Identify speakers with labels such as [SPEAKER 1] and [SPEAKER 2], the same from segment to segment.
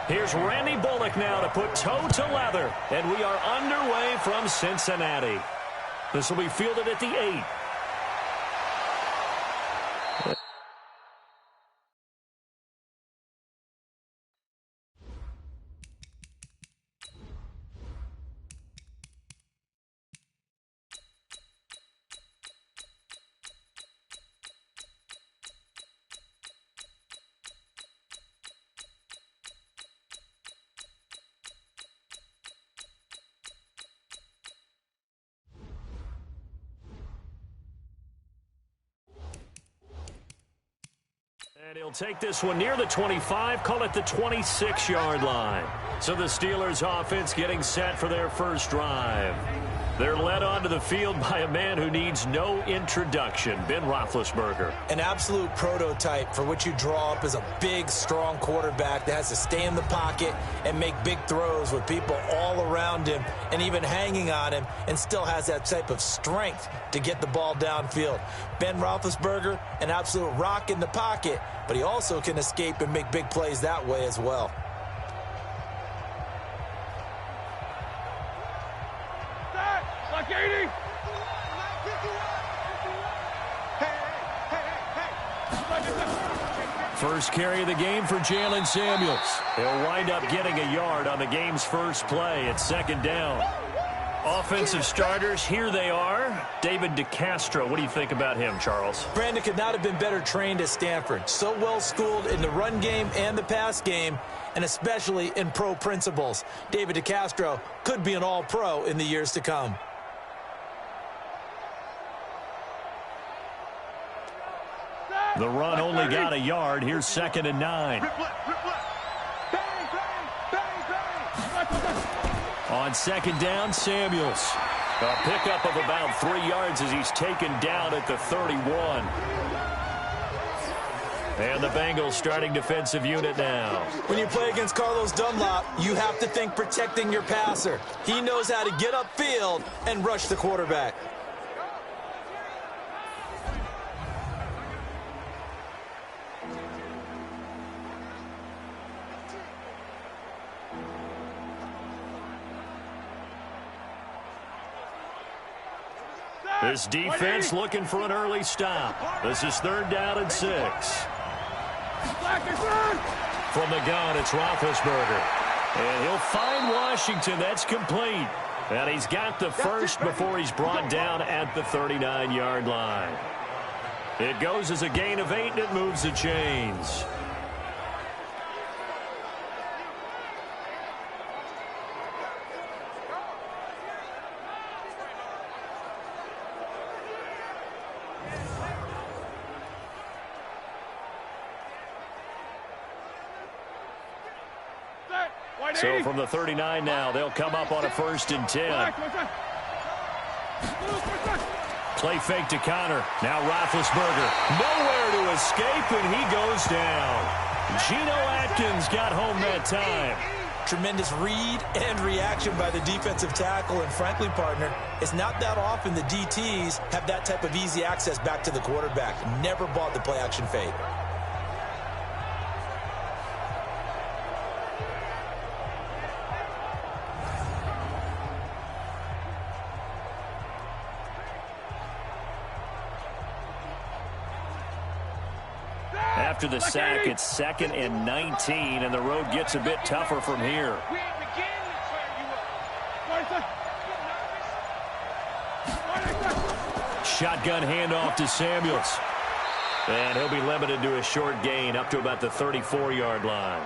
[SPEAKER 1] Here's Randy Bullock now to put toe to leather. And we are underway from Cincinnati. This will be fielded at the 8. And he'll take this one near the 25, call it the 26-yard line. So the Steelers offense getting set for their first drive. They're led onto the field by a man who needs no introduction, Ben Roethlisberger.
[SPEAKER 2] An absolute prototype for what you draw up as a big, strong quarterback that has to stay in the pocket and make big throws with people all around him and even hanging on him, and still has that type of strength to get the ball downfield. Ben Roethlisberger, an absolute rock in the pocket, but he also can escape and make big plays that way as well.
[SPEAKER 1] First carry of the game for Jalen Samuels. He'll wind up getting a yard on the game's first play at second down. Offensive starters, here they are. David DeCastro, what do you think about him, Charles?
[SPEAKER 2] Brandon could not have been better trained at Stanford. So well schooled in the run game and the pass game, and especially in pro principles. David DeCastro could be an all-pro in the years to come.
[SPEAKER 1] The run only got a yard. Here's second and 9. On second down, Samuels. A pickup of about 3 yards as he's taken down at the 31. And the Bengals starting defensive unit now.
[SPEAKER 2] When you play against Carlos Dunlap, you have to think protecting your passer. He knows how to get upfield and rush the quarterback.
[SPEAKER 1] This defense looking for an early stop. This is third down and 6. From the gun, it's Roethlisberger. And he'll find Washington. That's complete. And he's got the first before he's brought down at the 39-yard line. It goes as a gain of 8, and it moves the chains. So from the 39 now, they'll come up on a 1st and 10. Play fake to Connor. Now Roethlisberger. Nowhere to escape, and he goes down. Geno Atkins got home that time.
[SPEAKER 2] Tremendous read and reaction by the defensive tackle, and frankly, partner, it's not that often the DTs have that type of easy access back to the quarterback. Never bought the play-action fade.
[SPEAKER 1] After the sack, it's 2nd and 19, and the road gets a bit tougher from here. Shotgun handoff to Samuels. And he'll be limited to a short gain up to about the 34-yard line.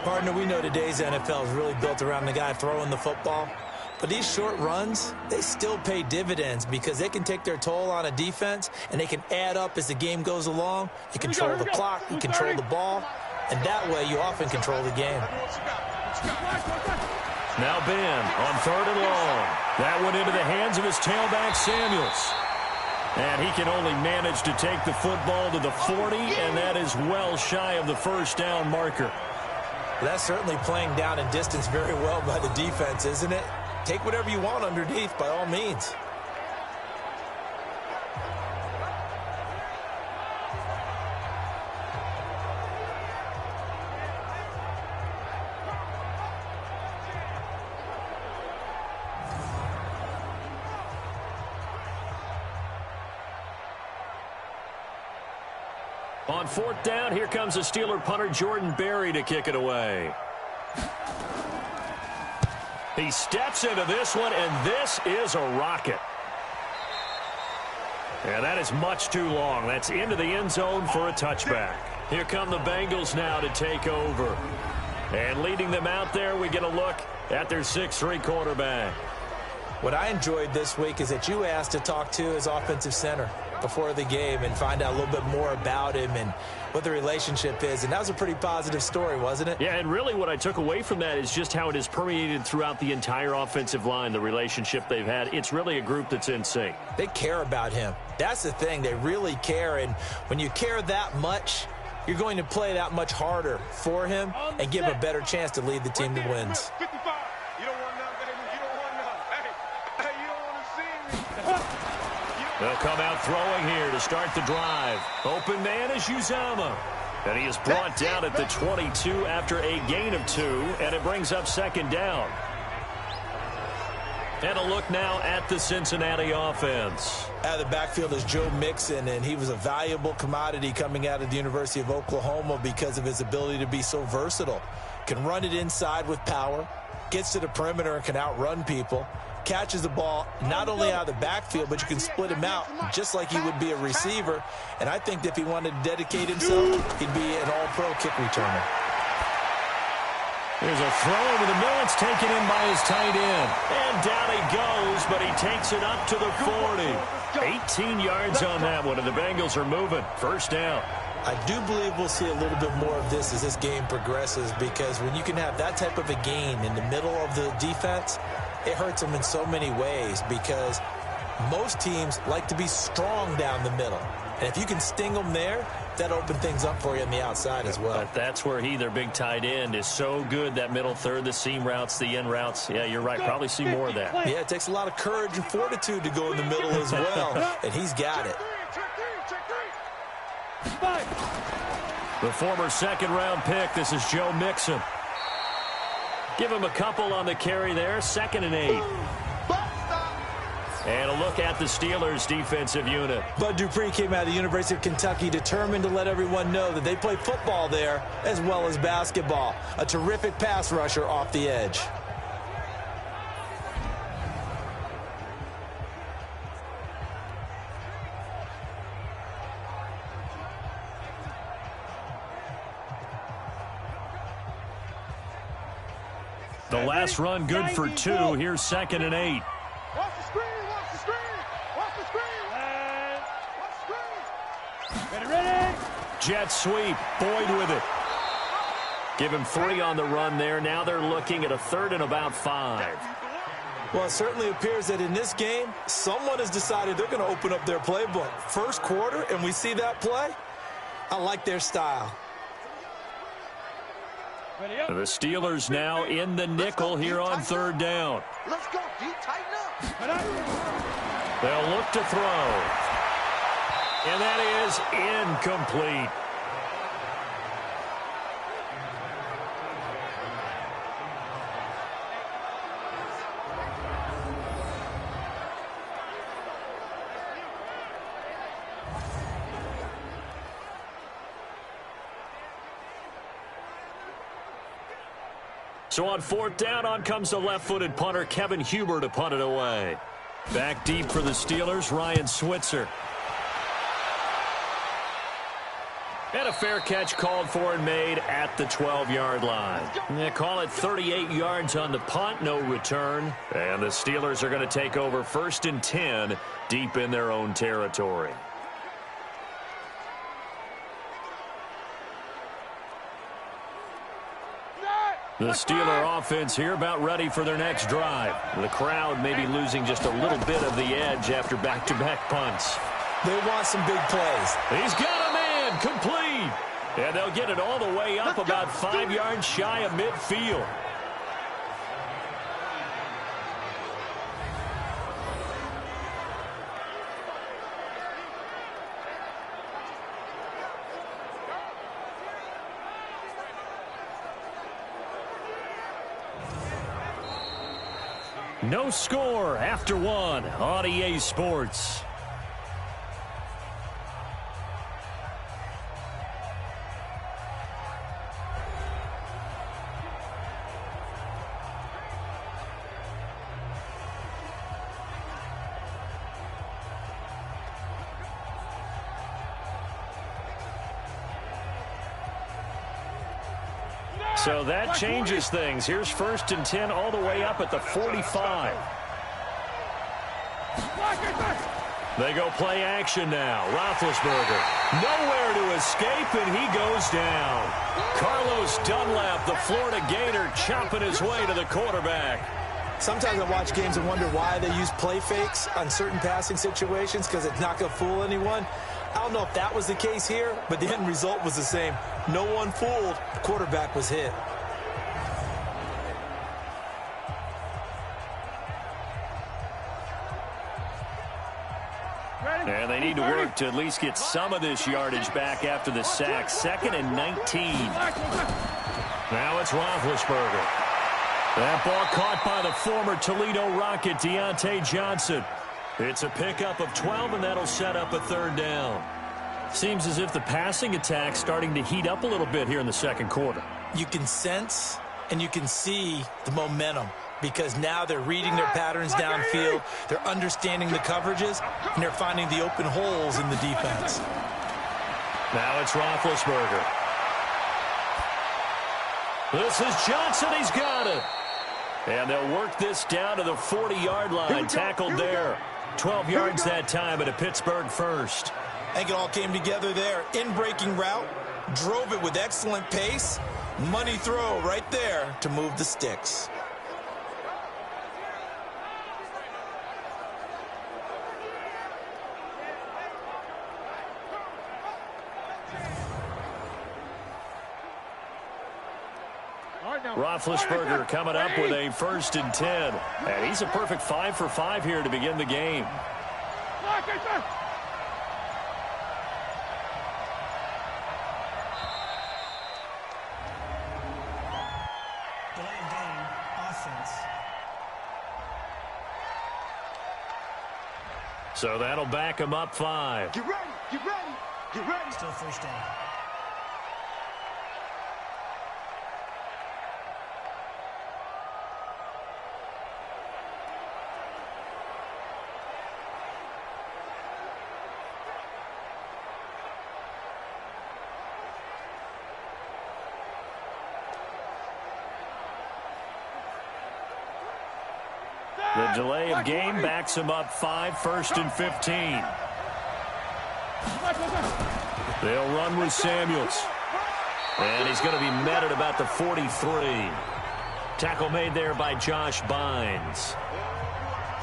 [SPEAKER 2] Partner, we know today's NFL is really built around the guy throwing the football. But these short runs, they still pay dividends because they can take their toll on a defense, and they can add up as the game goes along. You control the clock, you control the ball, and that way you often control the game.
[SPEAKER 1] Now Ben on 3rd and long. That went into the hands of his tailback, Samuels. And he can only manage to take the football to the 40, and that is well shy of the first down marker.
[SPEAKER 2] That's certainly playing down in distance very well by the defense, isn't it? Take whatever you want underneath, by all means.
[SPEAKER 1] On fourth down, here comes the Steeler punter Jordan Berry to kick it away. He steps into this one, and this is a rocket. Yeah, that is much too long. That's into the end zone for a touchback. Here come the Bengals now to take over. And leading them out there, we get a look at their 6'3" quarterback.
[SPEAKER 2] What I enjoyed this week is that you asked to talk to his offensive center before the game and find out a little bit more about him and what the relationship is. And that was a pretty positive story, wasn't it?
[SPEAKER 1] Yeah, and really what I took away from that is just how it has permeated throughout the entire offensive line, the relationship they've had. It's really a group that's in sync.
[SPEAKER 2] They care about him. That's the thing. They really care. And when you care that much, you're going to play that much harder for him and give him a better chance to lead the team to wins.
[SPEAKER 1] They'll come out throwing here to start the drive. Open man is Uzama. And he is brought down at the 22 after a gain of 2, and it brings up second down. And a look now at the Cincinnati offense.
[SPEAKER 2] Out of the backfield is Joe Mixon, and he was a valuable commodity coming out of the University of Oklahoma because of his ability to be so versatile. Can run it inside with power, gets to the perimeter and can outrun people. Catches the ball not only out of the backfield, but you can split him out just like he would be a receiver. And I think if he wanted to dedicate himself, he'd be an all-pro kick returner.
[SPEAKER 1] There's a throw over the middle. It's taken in by his tight end. And down he goes, but he takes it up to the 40. 18 yards on that one, and the Bengals are moving. First down.
[SPEAKER 2] I do believe we'll see a little bit more of this as this game progresses, because when you can have that type of a gain in the middle of the defense, it hurts them in so many ways, because most teams like to be strong down the middle. And if you can sting them there, that opens things up for you on the outside as well.
[SPEAKER 1] But that's where their big tight end, is so good, that middle third, the seam routes, the in routes. Yeah, you're right. Probably see more of that.
[SPEAKER 2] Yeah, it takes a lot of courage and fortitude to go in the middle as well, and he's got it.
[SPEAKER 1] The former second-round pick, this is Joe Mixon. Give him a couple on the carry there, 2nd and 8. And a look at the Steelers' defensive unit.
[SPEAKER 2] Bud Dupree came out of the University of Kentucky determined to let everyone know that they play football there as well as basketball. A terrific pass rusher off the edge.
[SPEAKER 1] The last run good for 2. Here's 2nd and 8.
[SPEAKER 3] Watch the screen, watch the screen, watch the screen. Watch the screen. Ready.
[SPEAKER 1] Jet sweep. Boyd with it. Give him 3 on the run there. Now they're looking at a 3rd and about 5.
[SPEAKER 2] Well, it certainly appears that in this game, someone has decided they're going to open up their playbook. First quarter, and we see that play. I like their style.
[SPEAKER 1] The Steelers now in the nickel here on 3rd down.
[SPEAKER 3] Let's go, D. Tighten up.
[SPEAKER 1] They'll look to throw. And that is incomplete. So on 4th down, on comes the left-footed punter, Kevin Huber, to punt it away. Back deep for the Steelers, Ryan Switzer. And a fair catch called for and made at the 12-yard line. They call it 38 yards on the punt, no return. And the Steelers are going to take over 1st and 10 deep in their own territory. The Steeler offense here about ready for their next drive. The crowd may be losing just a little bit of the edge after back-to-back punts.
[SPEAKER 2] They want some big plays.
[SPEAKER 1] He's got a man, complete. And they'll get it all the way up about 5 yards shy of midfield. No score after 1 on EA Sports. So that changes things. Here's 1st and 10 all the way up at the 45. They go play action now. Roethlisberger nowhere to escape, and he goes down. Carlos Dunlap, the Florida Gator, chopping his way to the quarterback.
[SPEAKER 2] Sometimes I watch games and wonder why they use play fakes on certain passing situations, because it's not going to fool anyone. I don't know if that was the case here, but the end result was the same. No one fooled. The quarterback was hit.
[SPEAKER 1] And they need to work to at least get some of this yardage back after the sack. 2nd and 19. Now it's Roethlisberger. That ball caught by the former Toledo Rocket, Deontay Johnson. It's a pickup of 12, and that'll set up a 3rd down. Seems as if the passing attack's starting to heat up a little bit here in the 2nd quarter.
[SPEAKER 2] You can sense and you can see the momentum, because now they're reading their patterns downfield, they're understanding the coverages, and they're finding the open holes in the defense.
[SPEAKER 1] Now it's Roethlisberger. This is Johnson. He's got it. And they'll work this down to the 40-yard line. Tackled there. 12 yards that time at a Pittsburgh first.
[SPEAKER 2] I think it all came together there. In-breaking route, drove it with excellent pace. Money throw right there to move the sticks.
[SPEAKER 1] Roethlisberger coming up with a 1st and 10. And he's a perfect 5 for 5 here to begin the game. So that'll back him up 5.
[SPEAKER 3] Get ready, get ready, get ready.
[SPEAKER 4] Still 1st down.
[SPEAKER 1] The delay of game backs him up 5, 1st and 15. They'll run with Samuels. And he's going to be met at about the 43. Tackle made there by Josh Bynes.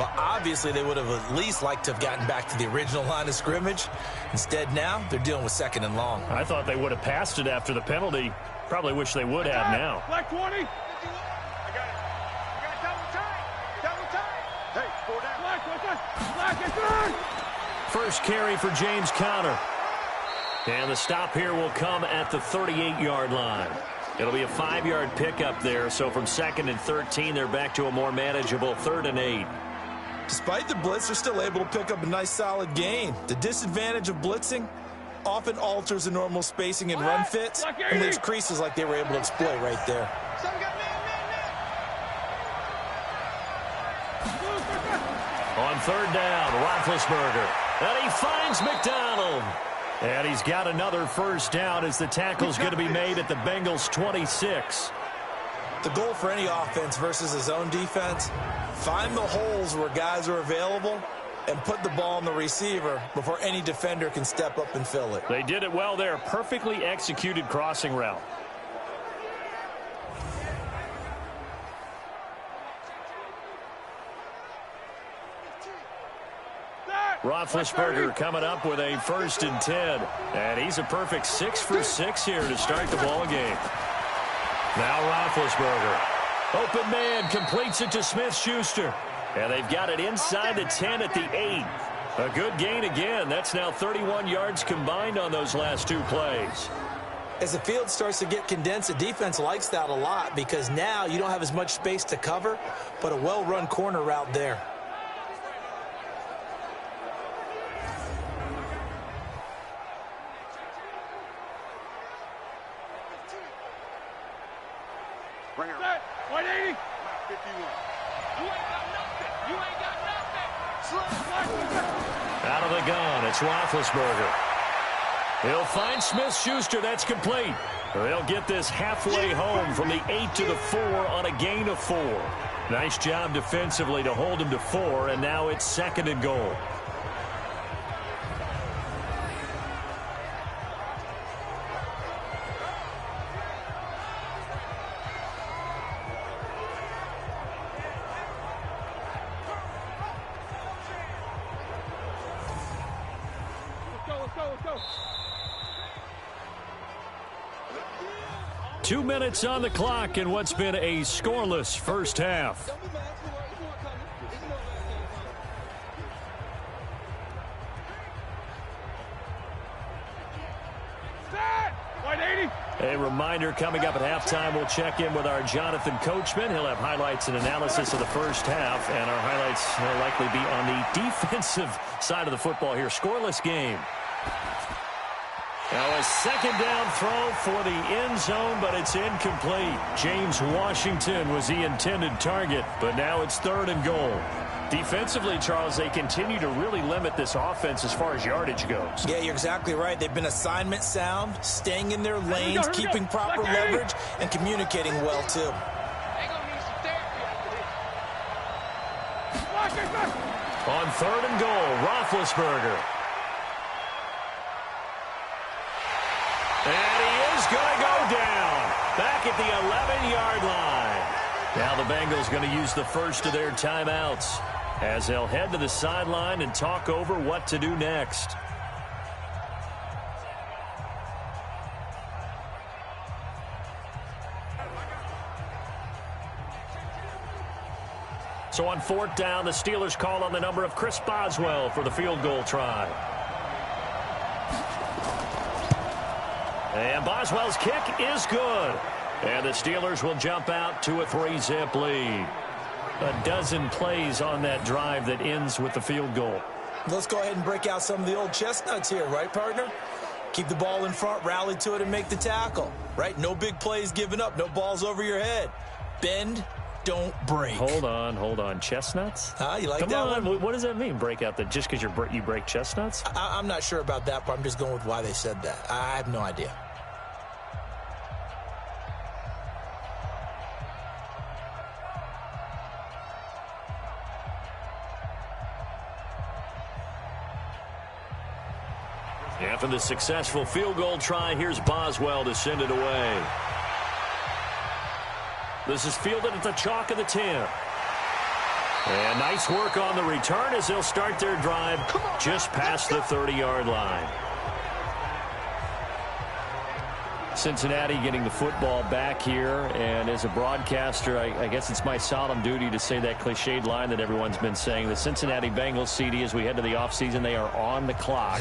[SPEAKER 2] Well, obviously they would have at least liked to have gotten back to the original line of scrimmage. Instead now, they're dealing with 2nd and long.
[SPEAKER 1] I thought they would have passed it after the penalty. Probably wish they would have now.
[SPEAKER 3] Black 20.
[SPEAKER 1] First carry for James Conner. And the stop here will come at the 38-yard line. It'll be a 5-yard pickup there, so from 2nd and 13, they're back to a more manageable 3rd and 8.
[SPEAKER 2] Despite the blitz, they're still able to pick up a nice solid gain. The disadvantage of blitzing often alters the normal spacing and run fits and leaves creases like they were able to exploit right there.
[SPEAKER 1] On 3rd down, Roethlisberger. And he finds McDonald. And he's got another 1st down as the tackle's going to be made at the Bengals 26.
[SPEAKER 2] The goal for any offense versus his own defense, find the holes where guys are available and put the ball on the receiver before any defender can step up and fill it.
[SPEAKER 1] They did it well there. Perfectly executed crossing route. Roethlisberger coming up with a 1st and 10. And he's a perfect 6 for 6 here to start the ball game. Now Roethlisberger. Open man completes it to Smith-Schuster. And they've got it inside the 10 at the 8. A good gain again. That's now 31 yards combined on those last 2 plays.
[SPEAKER 2] As the field starts to get condensed, the defense likes that a lot because now you don't have as much space to cover, but a well-run corner route there.
[SPEAKER 3] Bring it. 180. 51. You ain't got nothing. You ain't got nothing.
[SPEAKER 1] Out of the gun, it's Roethlisberger. He'll find Smith-Schuster. That's complete. They'll get this halfway home from the 8 to the 4 on a gain of 4. Nice job defensively to hold him to 4, and now it's 2nd and goal.
[SPEAKER 3] Let's go.
[SPEAKER 1] 2 minutes on the clock in what's been a scoreless first half. A reminder coming up at halftime, we'll check in with our Jonathan Coachman. He'll have highlights and analysis of the first half, and our highlights will likely be on the defensive side of the football here. Scoreless game. Now a 2nd down throw for the end zone, but it's incomplete. James Washington was the intended target, but now it's 3rd and goal. Defensively, Charles, they continue to really limit this offense as far as yardage goes.
[SPEAKER 2] Yeah, you're exactly right. They've been assignment sound, staying in their lanes, keeping proper leverage, and communicating well, too.
[SPEAKER 1] On 3rd and goal, Roethlisberger. And he is going to go down back at the 11-yard line. Now the Bengals going to use the first of their timeouts as they'll head to the sideline and talk over what to do next. So on 4th down, the Steelers call on the number of Chris Boswell for the field goal try. And Boswell's kick is good. And the Steelers will jump out to a 3-zip lead. A dozen plays on that drive that ends with the field goal.
[SPEAKER 2] Let's go ahead and break out some of the old chestnuts here, right, partner? Keep the ball in front, rally to it, and make the tackle, right? No big plays given up, no balls over your head. Bend, don't break.
[SPEAKER 1] Hold on. Chestnuts?
[SPEAKER 2] You like
[SPEAKER 1] Come
[SPEAKER 2] that
[SPEAKER 1] on.
[SPEAKER 2] one?
[SPEAKER 1] What does that mean, break out? Just because you break chestnuts?
[SPEAKER 2] I'm not sure about that, but I'm just going with why they said that. I have no idea.
[SPEAKER 1] After the successful field goal try, here's Boswell to send it away. This is fielded at the chalk of the 10. And nice work on the return as they'll start their drive just past the 30-yard line. Cincinnati getting the football back here, and as a broadcaster, I guess it's my solemn duty to say that cliched line that everyone's been saying. The Cincinnati Bengals, CD, as we head to the offseason, they are on the clock.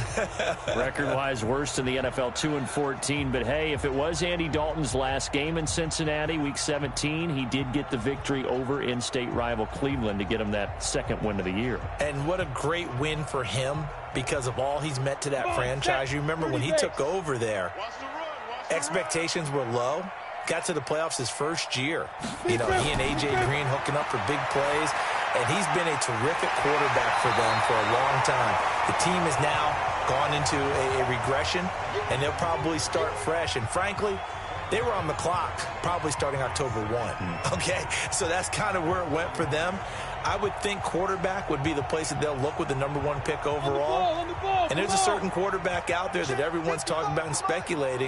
[SPEAKER 1] Record-wise, worst in the NFL, 2-14. But, hey, if it was Andy Dalton's last game in Cincinnati, Week 17, he did get the victory over in-state rival Cleveland to get him that 2nd win of the year.
[SPEAKER 2] And what a great win for him because of all he's meant to that franchise. You remember when he took over there, expectations were low. Got to the playoffs his first year. You know, he and A.J. Green hooking up for big plays. And he's been a terrific quarterback for them for a long time. The team has now gone into a regression, and they'll probably start fresh. And frankly, they were on the clock probably starting October 1. Okay, so that's kind of where it went for them. I would think quarterback would be the place that they'll look with the #1 pick overall. And there's a certain quarterback out there that everyone's talking about and speculating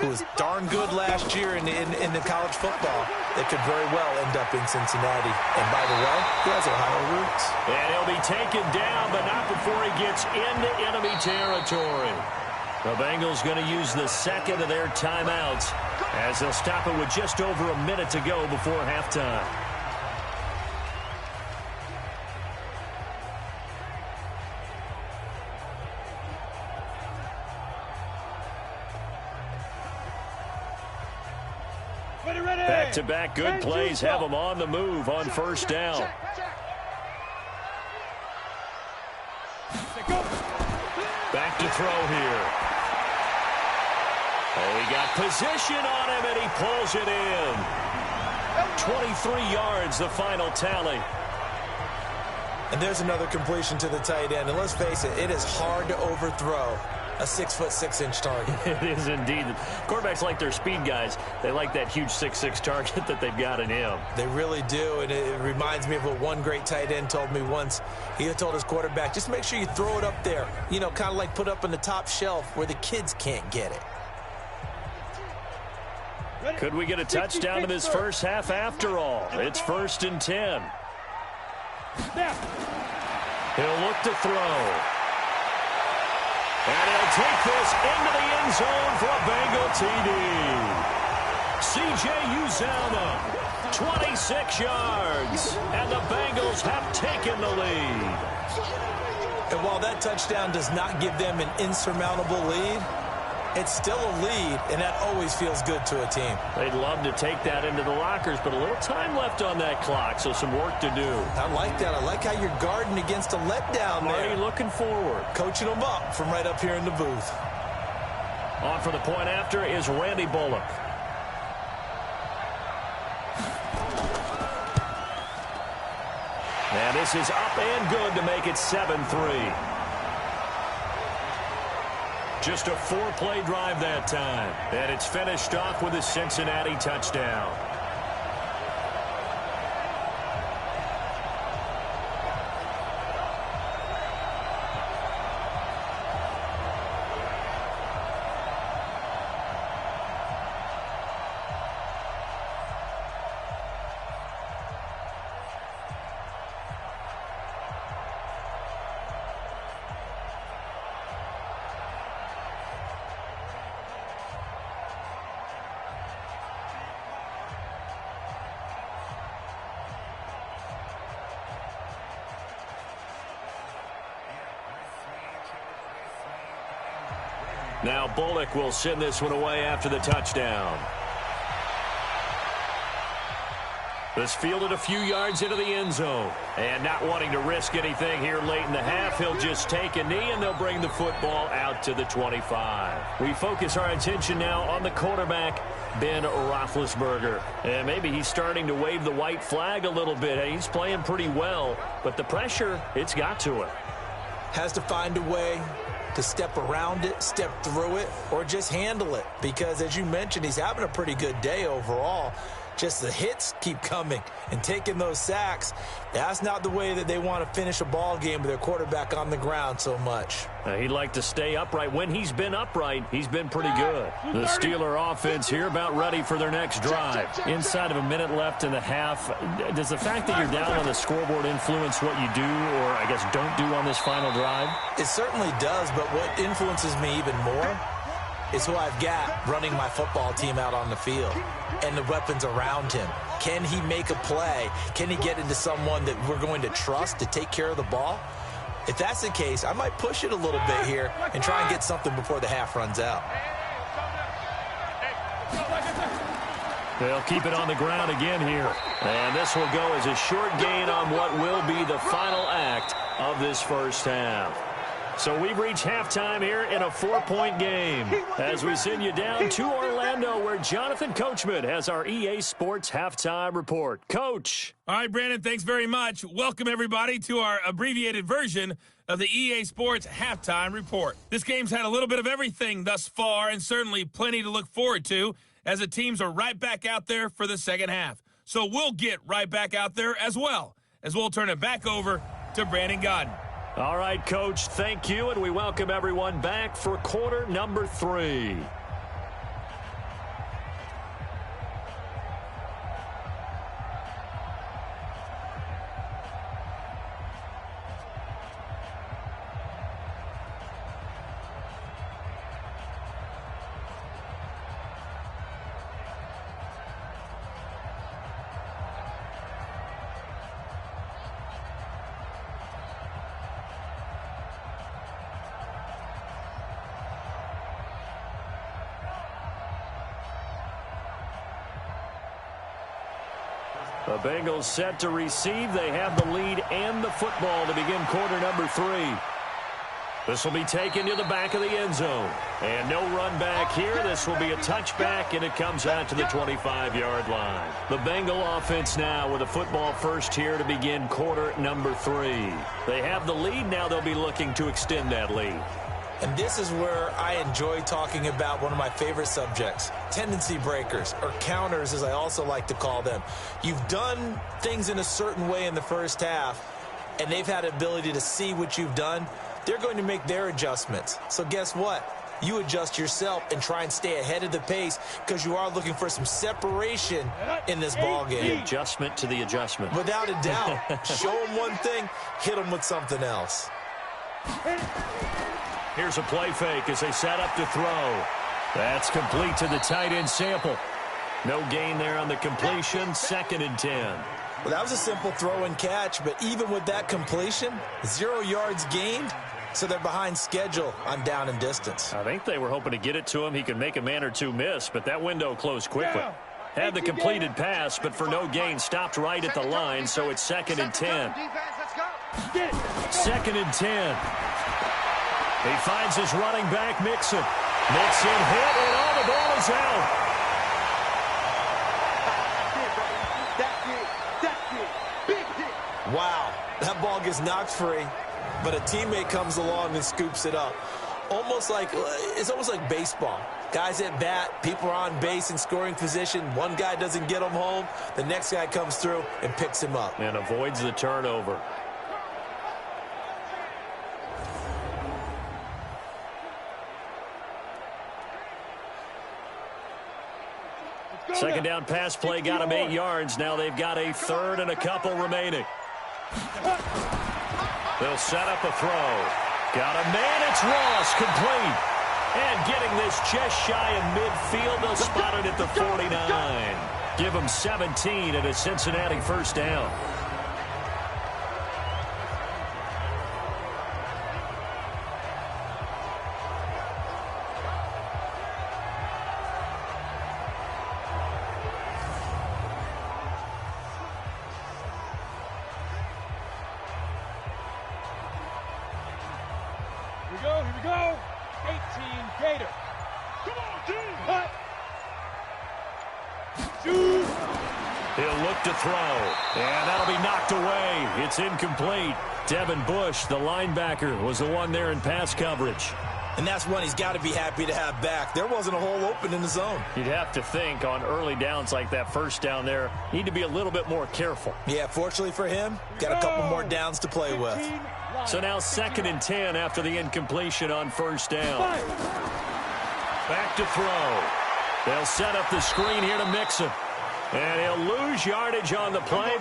[SPEAKER 2] who was darn good last year in the college football that could very well end up in Cincinnati. And by the way, he has Ohio roots.
[SPEAKER 1] And he'll be taken down, but not before he gets into enemy territory. The Bengals going to use the 2nd of their timeouts as they'll stop it with just over a minute to go before halftime. Back-to-back good plays have them on the move on 1st down. Back to throw here. Oh, he got position on him, and he pulls it in. 23 yards, the final tally.
[SPEAKER 2] And there's another completion to the tight end. And let's face it, it is hard to overthrow a 6'6" target.
[SPEAKER 1] It is indeed. Quarterbacks like their speed guys. They like that huge 6'6" target that they've got in him.
[SPEAKER 2] They really do, and it reminds me of what one great tight end told me once. He had told his quarterback, just make sure you throw it up there, you know, kind of like put up on the top shelf where the kids can't get it.
[SPEAKER 1] Could we get a touchdown in this first half after all? It's 1st and 10. He'll look to throw. And he'll take this into the end zone for a Bengal TD. C.J. Uzomah, 26 yards, and the Bengals have taken the lead.
[SPEAKER 2] And while that touchdown does not give them an insurmountable lead, it's still a lead, and that always feels good to a team.
[SPEAKER 1] They'd love to take that into the lockers, but a little time left on that clock, so some work to do.
[SPEAKER 2] I like that. I like how you're guarding against a letdown there.
[SPEAKER 1] Already looking forward.
[SPEAKER 2] Coaching them up from right up here in the booth.
[SPEAKER 1] On for the point after is Randy Bullock. And this is up and good to make it 7-3. Just a 4-play drive that time. And it's finished off with a Cincinnati touchdown. Now Bullock will send this one away after the touchdown. This fielded a few yards into the end zone. And not wanting to risk anything here late in the half, he'll just take a knee and they'll bring the football out to the 25. We focus our attention now on the quarterback, Ben Roethlisberger. And maybe he's starting to wave the white flag a little bit. He's playing pretty well, but the pressure, it's got to him.
[SPEAKER 2] Has to find a way to step around it, step through it, or just handle it. Because, as you mentioned, he's having a pretty good day overall. Just the hits keep coming and taking those sacks. That's not the way that they want to finish a ball game with their quarterback on the ground so much.
[SPEAKER 1] He'd like to stay upright. When he's been upright, he's been pretty good. The Steeler offense here about ready for their next drive. Inside of a minute left in the half, does the fact that you're down on the scoreboard influence what you do or, I guess, don't do on this final drive?
[SPEAKER 2] It certainly does, but what influences me even more is who I've got running my football team out on the field and the weapons around him. Can he make a play? Can he get into someone that we're going to trust to take care of the ball? If that's the case, I might push it a little bit here and try and get something before the half runs out.
[SPEAKER 1] They'll keep it on the ground again here. And this will go as a short gain on what will be the final act of this first half. So we've reached halftime here in a 4-point game as we send you down to Orlando where Jonathan Coachman has our EA Sports Halftime Report. Coach.
[SPEAKER 4] All right, Brandon, thanks very much. Welcome, everybody, to our abbreviated version of the EA Sports Halftime Report. This game's had a little bit of everything thus far and certainly plenty to look forward to as the teams are right back out there for the second half. So we'll get right back out there as well as we'll turn it back over to Brandon Godden.
[SPEAKER 1] All right, Coach, thank you, and we welcome everyone back for quarter number 3. The Bengals set to receive. They have the lead and the football to begin quarter number 3. This will be taken to the back of the end zone. And no run back here. This will be a touchback, and it comes out to the 25-yard line. The Bengal offense now with a football first here to begin quarter number 3. They have the lead. Now they'll be looking to extend that lead.
[SPEAKER 2] And this is where I enjoy talking about one of my favorite subjects, tendency breakers, or counters as I also like to call them. You've done things in a certain way in the first half, and they've had the ability to see what you've done. They're going to make their adjustments. So guess what? You adjust yourself and try and stay ahead of the pace because you are looking for some separation in this ball game.
[SPEAKER 1] The adjustment to the adjustment.
[SPEAKER 2] Without a doubt. Show them one thing, hit them with something else.
[SPEAKER 1] Here's a play fake as they set up to throw. That's complete to the tight end Sample. No gain there on the completion. 2nd and 10.
[SPEAKER 2] Well, that was a simple throw and catch, but even with that completion, 0 yards gained, so they're behind schedule on down and distance.
[SPEAKER 1] I think they were hoping to get it to him. He could make a man or two miss, but that window closed quickly. Had the completed pass, but for no gain, stopped right at the line, so it's 2nd and 10. 2nd and 10. He finds his running back, Mixon. Mixon hit, and all the ball is out.
[SPEAKER 2] Wow, that ball gets knocked free, but a teammate comes along and scoops it up. It's almost like baseball. Guys at bat, people are on base in scoring position. One guy doesn't get him home. The next guy comes through and picks him up.
[SPEAKER 1] And avoids the turnover. Second down pass play got him 8 yards. Now they've got a 3rd and a couple remaining. They'll set up a throw. Got a man. It's Ross. Complete. And getting this just shy of midfield. They'll spot it at the 49. Give them 17 at a Cincinnati 1st down.
[SPEAKER 3] Here we go. 18 Gator. Come on, dude. Hut. Shoot.
[SPEAKER 1] He'll look to throw. And that'll be knocked away. It's incomplete. Devin Bush, the linebacker, was the one there in pass coverage.
[SPEAKER 2] And that's one he's got to be happy to have back. There wasn't a hole open in the zone.
[SPEAKER 1] You'd have to think on early downs like that 1st down there, need to be a little bit more careful.
[SPEAKER 2] Yeah, fortunately for him, got a couple more downs to play with.
[SPEAKER 1] So now 2nd and 10 after the incompletion on 1st down. Back to throw. They'll set up the screen here to Mixon. And he'll lose yardage on the play.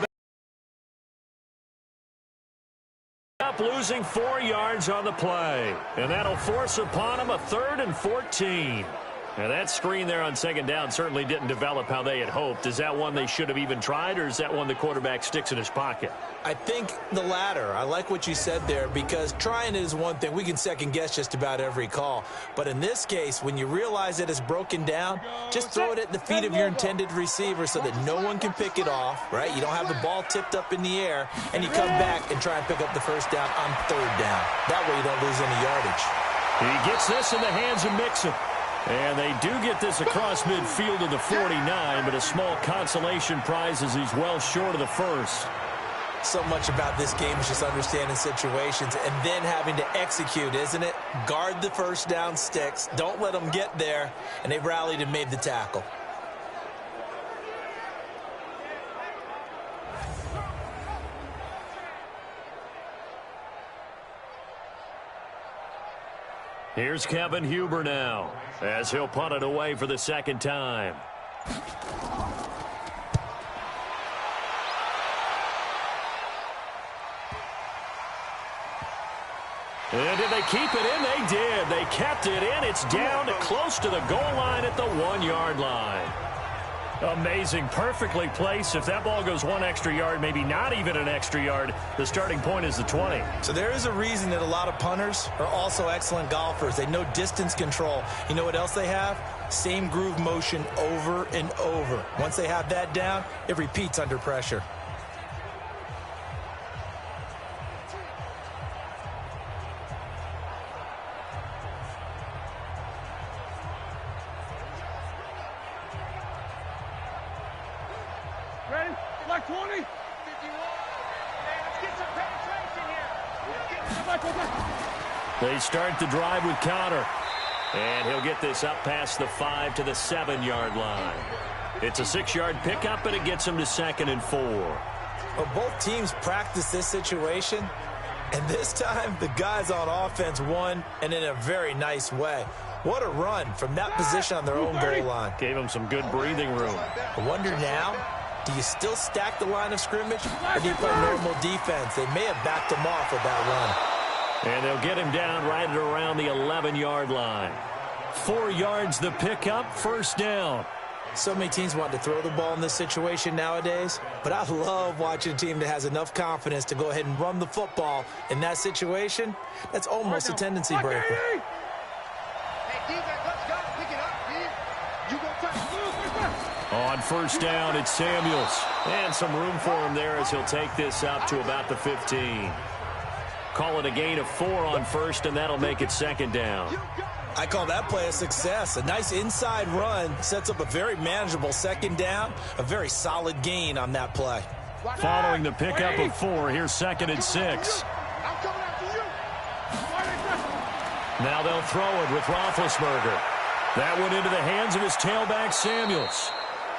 [SPEAKER 1] Up losing 4 yards on the play. And that'll force upon him a 3rd and 14. Now that screen there on 2nd down certainly didn't develop how they had hoped. Is that one they should have even tried, or is that one the quarterback sticks in his pocket?
[SPEAKER 2] I think the latter. I like what you said there, because trying it is one thing. We can second guess just about every call. But in this case, when you realize that it's broken down, just throw it at the feet of your intended receiver so that no one can pick it off, right? You don't have the ball tipped up in the air, and you come back and try and pick up the 1st down on 3rd down. That way you don't lose any yardage.
[SPEAKER 1] He gets this in the hands of Mixon. And they do get this across midfield of the 49, but a small consolation prize as he's well short of the 1st.
[SPEAKER 2] So much about this game is just understanding situations and then having to execute, isn't it? Guard the 1st down sticks. Don't let them get there. And they rallied and made the tackle.
[SPEAKER 1] Here's Kevin Huber now, as he'll punt it away for the 2nd time. And did they keep it in? They did. They kept it in. It's down to close to the goal line at the 1-yard line. Amazing. Perfectly placed. If that ball goes 1 extra yard, maybe not even an extra yard, the starting point is the 20.
[SPEAKER 2] So there is a reason that a lot of punters are also excellent golfers. They know distance control. You know what else they have? Same groove motion over and over. Once they have that down, it repeats under pressure.
[SPEAKER 3] Ready? Like 20? 51. Let's get some penetration here. Let's get some.
[SPEAKER 1] They start the drive with Connor. And he'll get this up past the 5 to the 7-yard line. It's a 6-yard pickup, and it gets him to 2nd and 4.
[SPEAKER 2] Well, both teams practice this situation, and this time the guys on offense won, and in a very nice way. What a run from that position on their own goal line.
[SPEAKER 1] Gave him some good breathing room.
[SPEAKER 2] I wonder now, do you still stack the line of scrimmage, or do you play normal defense? They may have backed him off with that run.
[SPEAKER 1] And they'll get him down right at around the 11-yard line. 4 yards the pickup, 1st down.
[SPEAKER 2] So many teams want to throw the ball in this situation nowadays, but I love watching a team that has enough confidence to go ahead and run the football in that situation. That's almost a tendency breaker.
[SPEAKER 3] Hey, defense, let's go. Pick it up, D. You go touch.
[SPEAKER 1] On 1st down, it's Samuels. And some room for him there as he'll take this up to about the 15. Call it a gain of 4 on 1st, and that'll make it 2nd down.
[SPEAKER 2] I call that play a success. A nice inside run sets up a very manageable 2nd down, a very solid gain on that play.
[SPEAKER 1] Following the pickup of 4, here's 2nd and 6. Now they'll throw it with Roethlisberger. That went into the hands of his tailback, Samuels.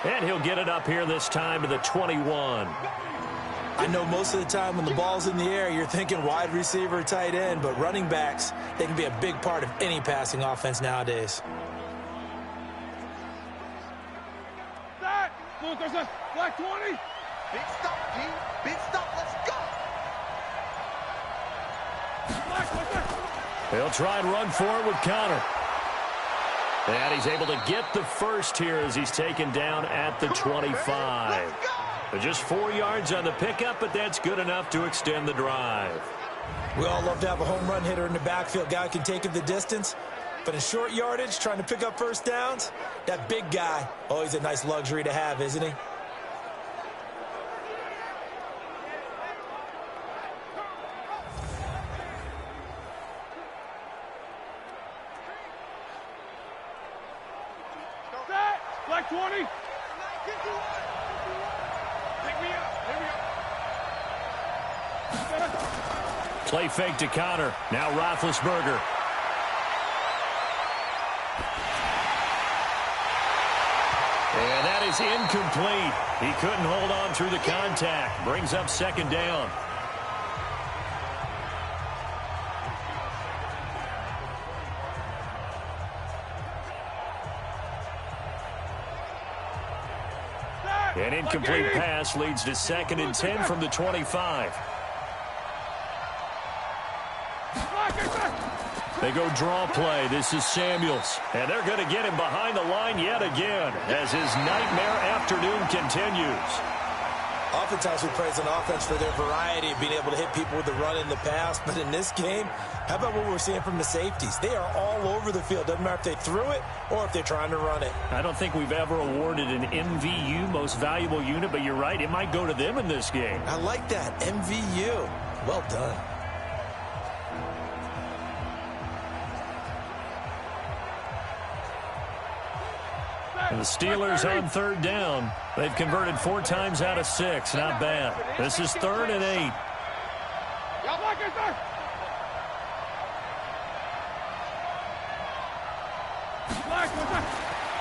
[SPEAKER 1] And he'll get it up here this time to the 21.
[SPEAKER 2] I know most of the time when the ball's in the air, you're thinking wide receiver, tight end, but running backs, they can be a big part of any passing offense nowadays.
[SPEAKER 3] That. Black 20. Big stop, G. Big stop. Let's go.
[SPEAKER 1] They'll try and run for it with Connor. And he's able to get the 1st here as he's taken down at the 25. But just 4 yards on the pickup, but that's good enough to extend the drive.
[SPEAKER 2] We all love to have a home run hitter in the backfield. Guy can take it the distance. But in short yardage, trying to pick up 1st downs, that big guy, always a nice luxury to have, isn't he?
[SPEAKER 3] Black 20.
[SPEAKER 1] Play fake to Connor. Now Roethlisberger. And that is incomplete. He couldn't hold on through the contact. Brings up 2nd down. An incomplete pass leads to 2nd and 10 from the 25. They go draw play. This is Samuels. And they're going to get him behind the line yet again as his nightmare afternoon continues.
[SPEAKER 2] Oftentimes we praise an offense for their variety of being able to hit people with the run in the pass. But in this game, how about what we're seeing from the safeties? They are all over the field. Doesn't matter if they threw it or if they're trying to run it.
[SPEAKER 1] I don't think we've ever awarded an MVU, most valuable unit, but you're right. It might go to them in this game.
[SPEAKER 2] I like that. MVU. Well done.
[SPEAKER 1] And the Steelers on 3rd down. They've converted 4 times out of 6. Not bad. This is 3rd and 8.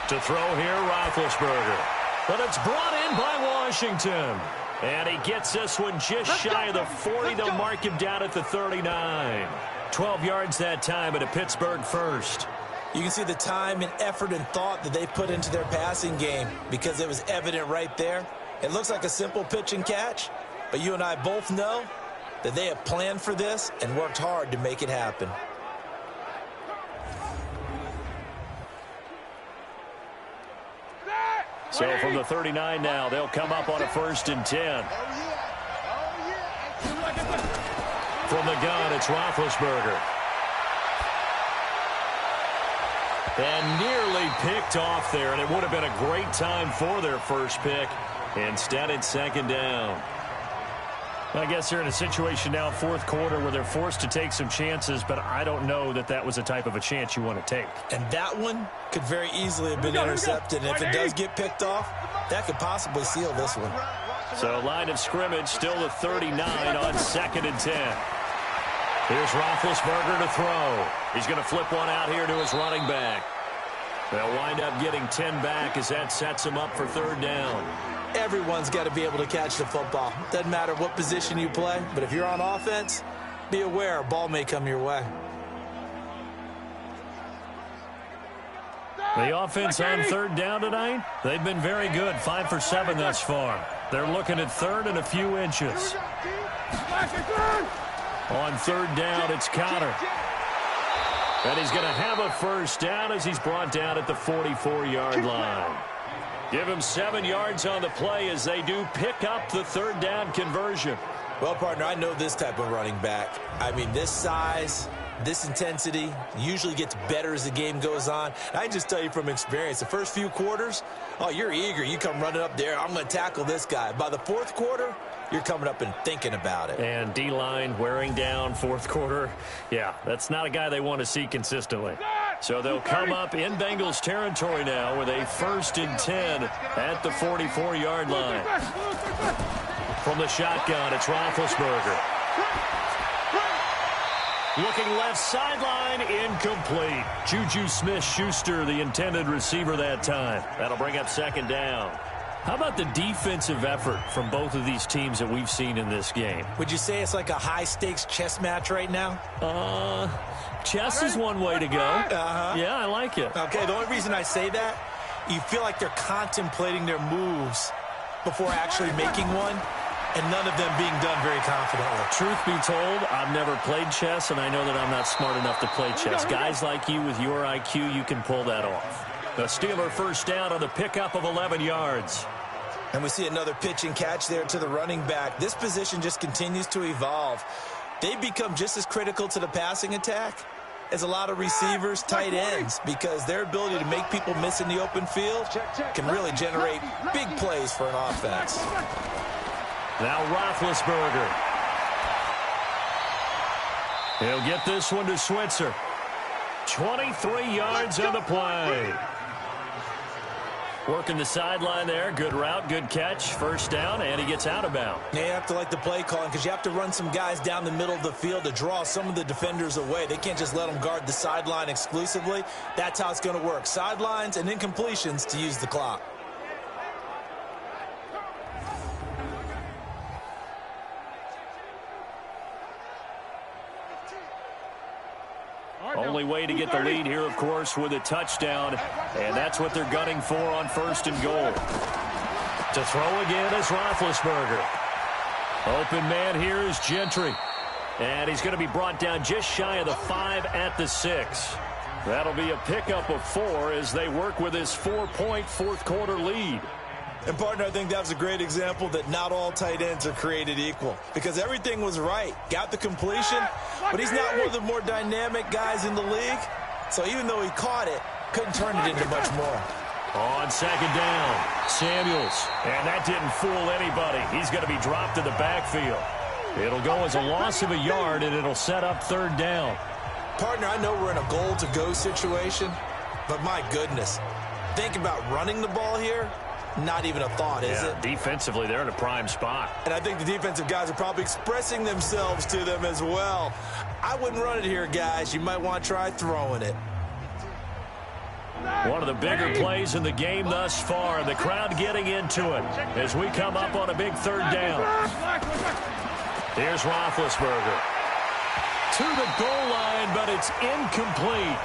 [SPEAKER 1] To throw here, Roethlisberger. But it's brought in by Washington. And he gets this one just shy of the 40. They'll mark him down at the 39. 12 yards that time at a Pittsburgh 1st.
[SPEAKER 2] You can see the time and effort and thought that they put into their passing game because it was evident right there. It looks like a simple pitch and catch, but you and I both know that they have planned for this and worked hard to make it happen.
[SPEAKER 1] So from the 39 now, they'll come up on a 1st and 10. From the gun, it's Roethlisberger. And nearly picked off there, and it would have been a great time for their 1st pick. Instead, it's 2nd down. I guess they're in a situation now, 4th quarter, where they're forced to take some chances, but I don't know that that was the type of a chance you want to take.
[SPEAKER 2] And that one could very easily have been intercepted. And if it does get picked off, that could possibly seal this one.
[SPEAKER 1] So line of scrimmage, still the 39 on 2nd and 10. Here's Roethlisberger to throw. He's going to flip one out here to his running back. They'll wind up getting 10 back as that sets him up for third down.
[SPEAKER 2] Everyone's got to be able to catch the football. Doesn't matter what position you play, but if you're on offense, be aware a ball may come your way.
[SPEAKER 1] The offense on third down tonight, they've been very good, 5 for 7 thus far. They're looking at third and a few inches. On third down, it's Connor. And he's going to have a first down as he's brought down at the 44-yard line. Give him 7 yards on the play as they do pick up the third down conversion.
[SPEAKER 2] Well, partner, I know this type of running back. I mean, this size, this intensity usually gets better as the game goes on. And I just tell you from experience, the first few quarters, oh, you're eager. You come running up there, I'm going to tackle this guy. By the fourth quarter, you're coming up and thinking about it.
[SPEAKER 1] And D-line wearing down fourth quarter. Yeah, that's not a guy they want to see consistently. So they'll come up in Bengals territory now with a 1st and 10 at the 44-yard line. From the shotgun, it's Roethlisberger. Looking left sideline, incomplete. Juju Smith-Schuster, the intended receiver that time. That'll bring up second down. How about the defensive effort from both of these teams that we've seen in this game?
[SPEAKER 2] Would you say it's like a high-stakes chess match right now?
[SPEAKER 1] Chess is one way to go. Yeah, I like it.
[SPEAKER 2] Okay, the only reason I say that, you feel like they're contemplating their moves before actually making one, and none of them being done very confidently.
[SPEAKER 1] Truth be told, I've never played chess, and I know that I'm not smart enough to play chess. Guys like you with your IQ, you can pull that off. The Steeler first down on the pickup of 11 yards.
[SPEAKER 2] And we see another pitch and catch there to the running back. This position just continues to evolve. They've become just as critical to the passing attack as a lot of receivers, tight ends, because their ability to make people miss in the open field can really generate big plays for an offense.
[SPEAKER 1] Now Roethlisberger. He'll get this one to Switzer. 23 yards on the play. Working the sideline there. Good route, good catch. First down, and he gets out of bounds.
[SPEAKER 2] Yeah, you have to like the play calling because you have to run some guys down the middle of the field to draw some of the defenders away. They can't just let them guard the sideline exclusively. That's how it's going to work. Sidelines and incompletions to use the clock.
[SPEAKER 1] Only way to get the lead here, of course, with a touchdown, and that's what they're gunning for on 1st and goal. To throw again is Roethlisberger. Open man here is Gentry, and he's going to be brought down just shy of the 5 at the 6. That'll be a pickup of 4 as they work with his 4-point fourth-quarter lead.
[SPEAKER 2] And, partner, I think that was a great example that not all tight ends are created equal because everything was right. Got the completion, but he's not one of the more dynamic guys in the league. So even though he caught it, couldn't turn it into much more.
[SPEAKER 1] On second down, Samuels. And that didn't fool anybody. He's going to be dropped in the backfield. It'll go as a loss of a yard, and it'll set up third down.
[SPEAKER 2] Partner, I know we're in a goal-to-go situation, but my goodness, think about running the ball here. Not even a thought, is it?
[SPEAKER 1] Defensively, they're in a prime spot.
[SPEAKER 2] And I think the defensive guys are probably expressing themselves to them as well. I wouldn't run it here, guys. You might want to try throwing it.
[SPEAKER 1] One of the bigger plays in the game thus far. The crowd getting into it as we come up on a big third down. Here's Roethlisberger. To the goal line, but it's incomplete.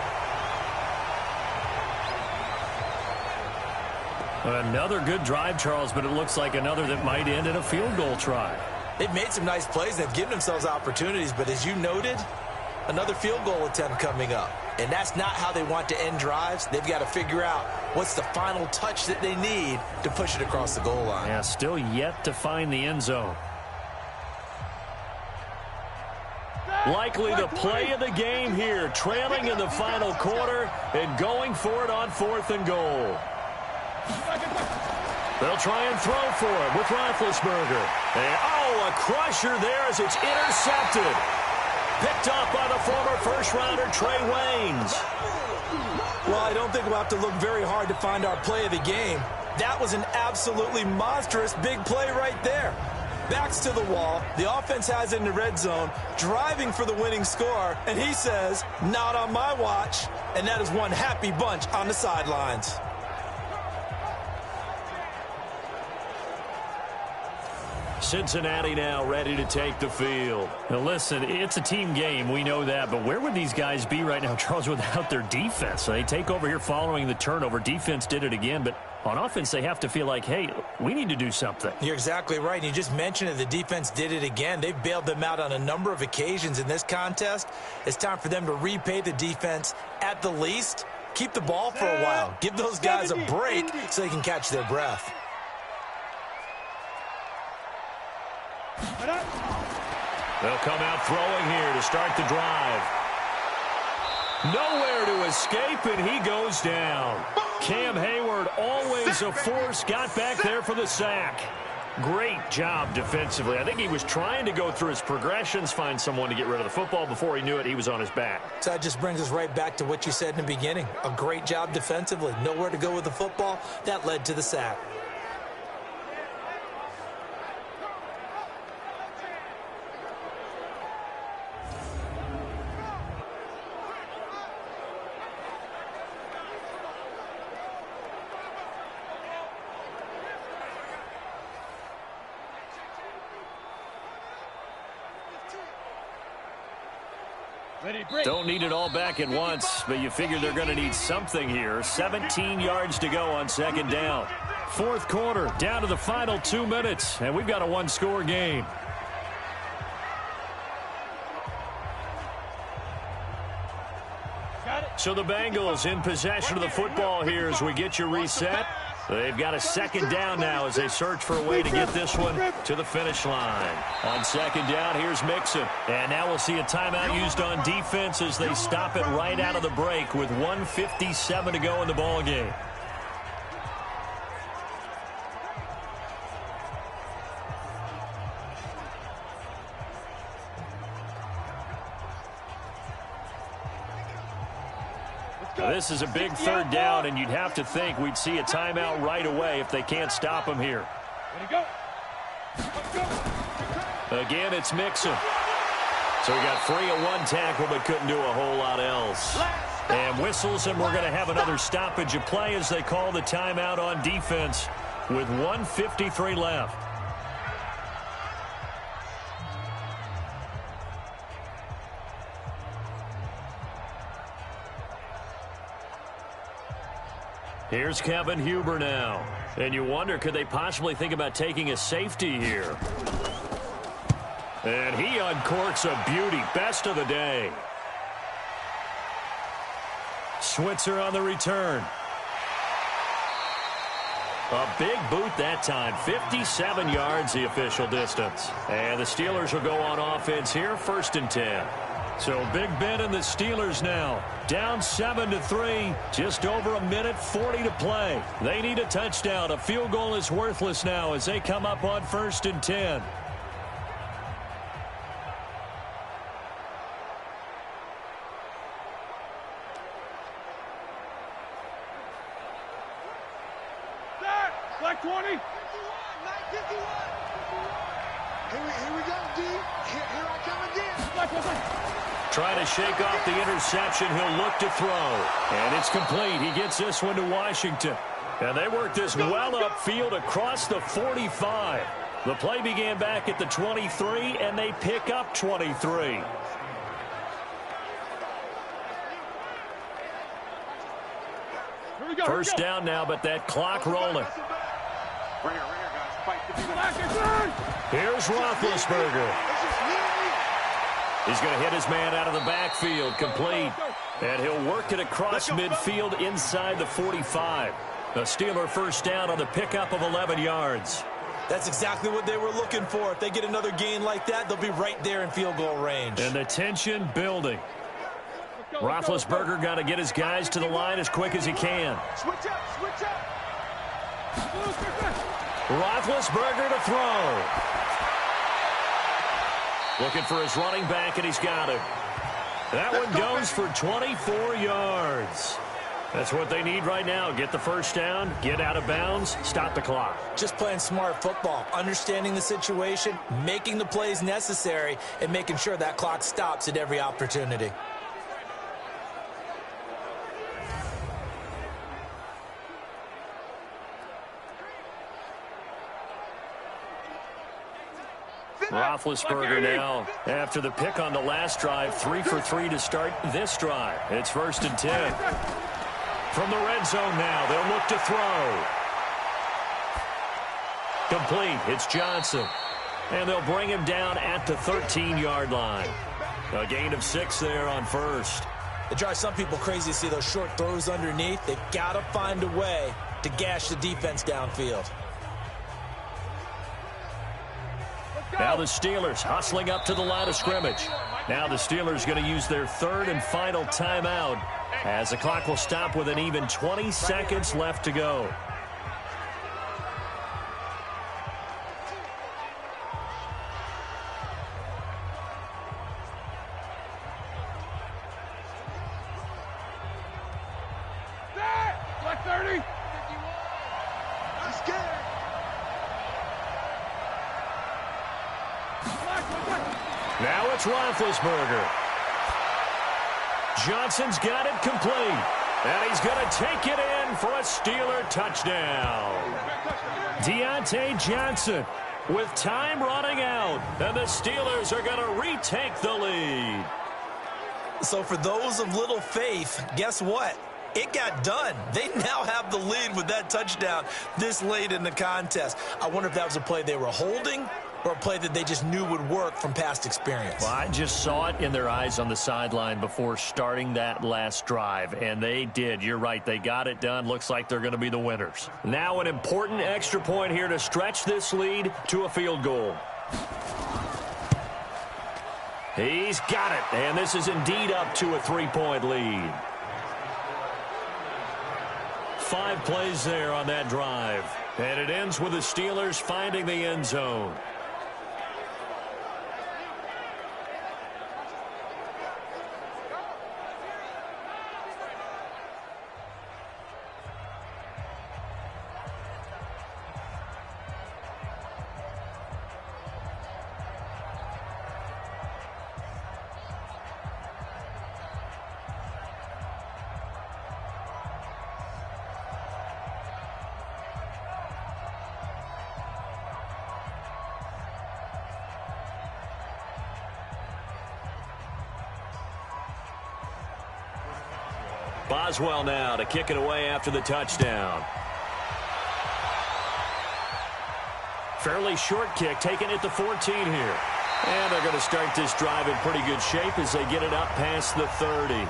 [SPEAKER 1] Another good drive, Charles, but it looks like another that might end in a field goal try.
[SPEAKER 2] They've made some nice plays. They've given themselves opportunities, but as you noted, another field goal attempt coming up. And that's not how they want to end drives. They've got to figure out what's the final touch that they need to push it across the goal line.
[SPEAKER 1] Yeah, still yet to find the end zone. Likely the play of the game here, trailing in the final quarter and going for it on 4th and goal. They'll try and throw for it with Roethlisberger. And, a crusher there as it's intercepted. Picked up by the former first-rounder Trey Waynes.
[SPEAKER 2] Well, I don't think we'll have to look very hard to find our play of the game. That was an absolutely monstrous big play right there. Backs to the wall. The offense has it in the red zone, driving for the winning score. And he says, not on my watch. And that is one happy bunch on the sidelines.
[SPEAKER 1] Cincinnati now ready to take the field. Now listen, it's a team game. We know that. But where would these guys be right now, Charles, without their defense? So they take over here following the turnover. Defense did it again. But on offense, they have to feel like, hey, we need to do something.
[SPEAKER 2] You're exactly right. You just mentioned it. The defense did it again. They've bailed them out on a number of occasions in this contest. It's time for them to repay the defense at the least. Keep the ball for a while. Give those guys a break so they can catch their breath.
[SPEAKER 1] They'll come out throwing here to start the drive. Nowhere to escape, and he goes down. Cam Hayward, always a force, got back there for the sack. Great job defensively. I think he was trying to go through his progressions, find someone to get rid of the football. Before he knew it, he was on his back.
[SPEAKER 2] So that just brings us right back to what you said in the beginning. A great job defensively. Nowhere to go with the football. That led to the sack.
[SPEAKER 1] Don't need it all back at once, but you figure they're going to need something here. 17 yards to go on second down. Fourth quarter, down to the final 2 minutes, and we've got a one-score game. So the Bengals in possession of the football here as we get you reset. They've got a second down now as they search for a way to get this one to the finish line. On second down, here's Mixon. And now we'll see a timeout used on defense as they stop it right out of the break with 1:57 to go in the ball game. This is a big third down, and you'd have to think we'd see a timeout right away if they can't stop him here. Again, it's Mixon. So we got 3 at one tackle, but couldn't do a whole lot else. And whistles, and we're going to have another stoppage of play as they call the timeout on defense with 1:53 left. Here's Kevin Huber now. And you wonder, could they possibly think about taking a safety here? And he uncorks a beauty. Best of the day. Switzer on the return. A big boot that time. 57 yards the official distance. And the Steelers will go on offense here, 1st and 10. So Big Ben and the Steelers now down 7-3, just over 1:40 to play. They need a touchdown. A field goal is worthless now as they come up on 1st and 10.
[SPEAKER 3] Like 20. Here we go, D. Here I come again.
[SPEAKER 1] Trying to shake off the interception. He'll look to throw. And it's complete. He gets this one to Washington. And they work this well upfield across the 45. The play began back at the 23, and they pick up 23. First down now, but that clock rolling. Here's Roethlisberger. He's going to hit his man out of the backfield, complete. And he'll work it across midfield inside the 45. The Steeler first down on the pickup of 11 yards.
[SPEAKER 2] That's exactly what they were looking for. If they get another gain like that, they'll be right there in field goal range.
[SPEAKER 1] And the tension building. Roethlisberger got to get his guys to the line as quick as he can.
[SPEAKER 3] Switch up, switch up.
[SPEAKER 1] Roethlisberger to throw. Looking for his running back, and he's got it. That one goes for 24 yards. That's what they need right now. Get the first down, get out of bounds, stop the clock.
[SPEAKER 2] Just playing smart football, understanding the situation, making the plays necessary, and making sure that clock stops at every opportunity.
[SPEAKER 1] Roethlisberger now, after the pick on the last drive, 3 for 3 to start this drive. It's 1st and 10. From the red zone now, they'll look to throw. Complete. It's Johnson. And they'll bring him down at the 13-yard line. A gain of 6 there on first.
[SPEAKER 2] It drives some people crazy to see those short throws underneath. They've got to find a way to gash the defense downfield.
[SPEAKER 1] Now the Steelers hustling up to the line of scrimmage. Now the Steelers going to use their 3rd and final timeout as the clock will stop with an even 20 seconds left to go.
[SPEAKER 3] Black 30. Let's get it.
[SPEAKER 1] Now it's Roethlisberger. Johnson's got it complete. And he's going to take it in for a Steeler touchdown. Deontay Johnson with time running out. And the Steelers are going to retake the lead.
[SPEAKER 2] So for those of little faith, guess what? It got done. They now have the lead with that touchdown this late in the contest. I wonder if that was a play they were holding or a play that they just knew would work from past experience.
[SPEAKER 1] Well, I just saw it in their eyes on the sideline before starting that last drive, and they did. You're right. They got it done. Looks like they're going to be the winners. Now an important extra point here to stretch this lead to a field goal. He's got it, and this is indeed up to a 3-point lead. 5 plays there on that drive, and it ends with the Steelers finding the end zone. Boswell now to kick it away after the touchdown. Fairly short kick, taken at the 14 here. And they're going to start this drive in pretty good shape as they get it up past the 30.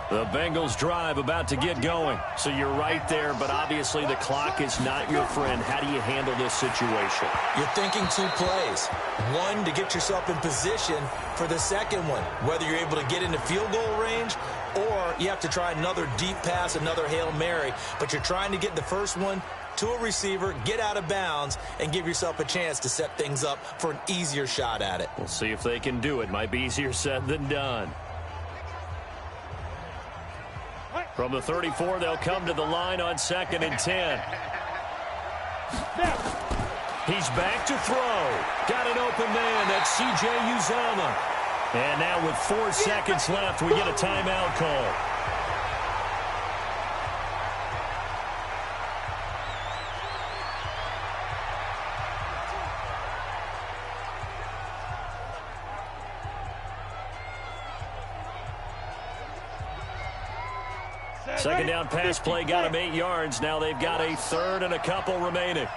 [SPEAKER 1] The Bengals drive about to get going. So you're right there, but obviously the clock is not your friend. How do you handle this situation?
[SPEAKER 2] You're thinking 2 plays. One, to get yourself in position for the second one, whether you're able to get into field goal range or you have to try another deep pass, another Hail Mary. But you're trying to get the first one to a receiver, get out of bounds, and give yourself a chance to set things up for an easier shot at it.
[SPEAKER 1] We'll see if they can do it. Might be easier said than done. From the 34, they'll come to the line on 2nd and 10. He's back to throw. Got an open man. That's C.J. Uzomah. And now with 4 seconds left, we get a timeout call. Second down pass play got him 8 yards. Now they've got a 3rd and a couple remaining.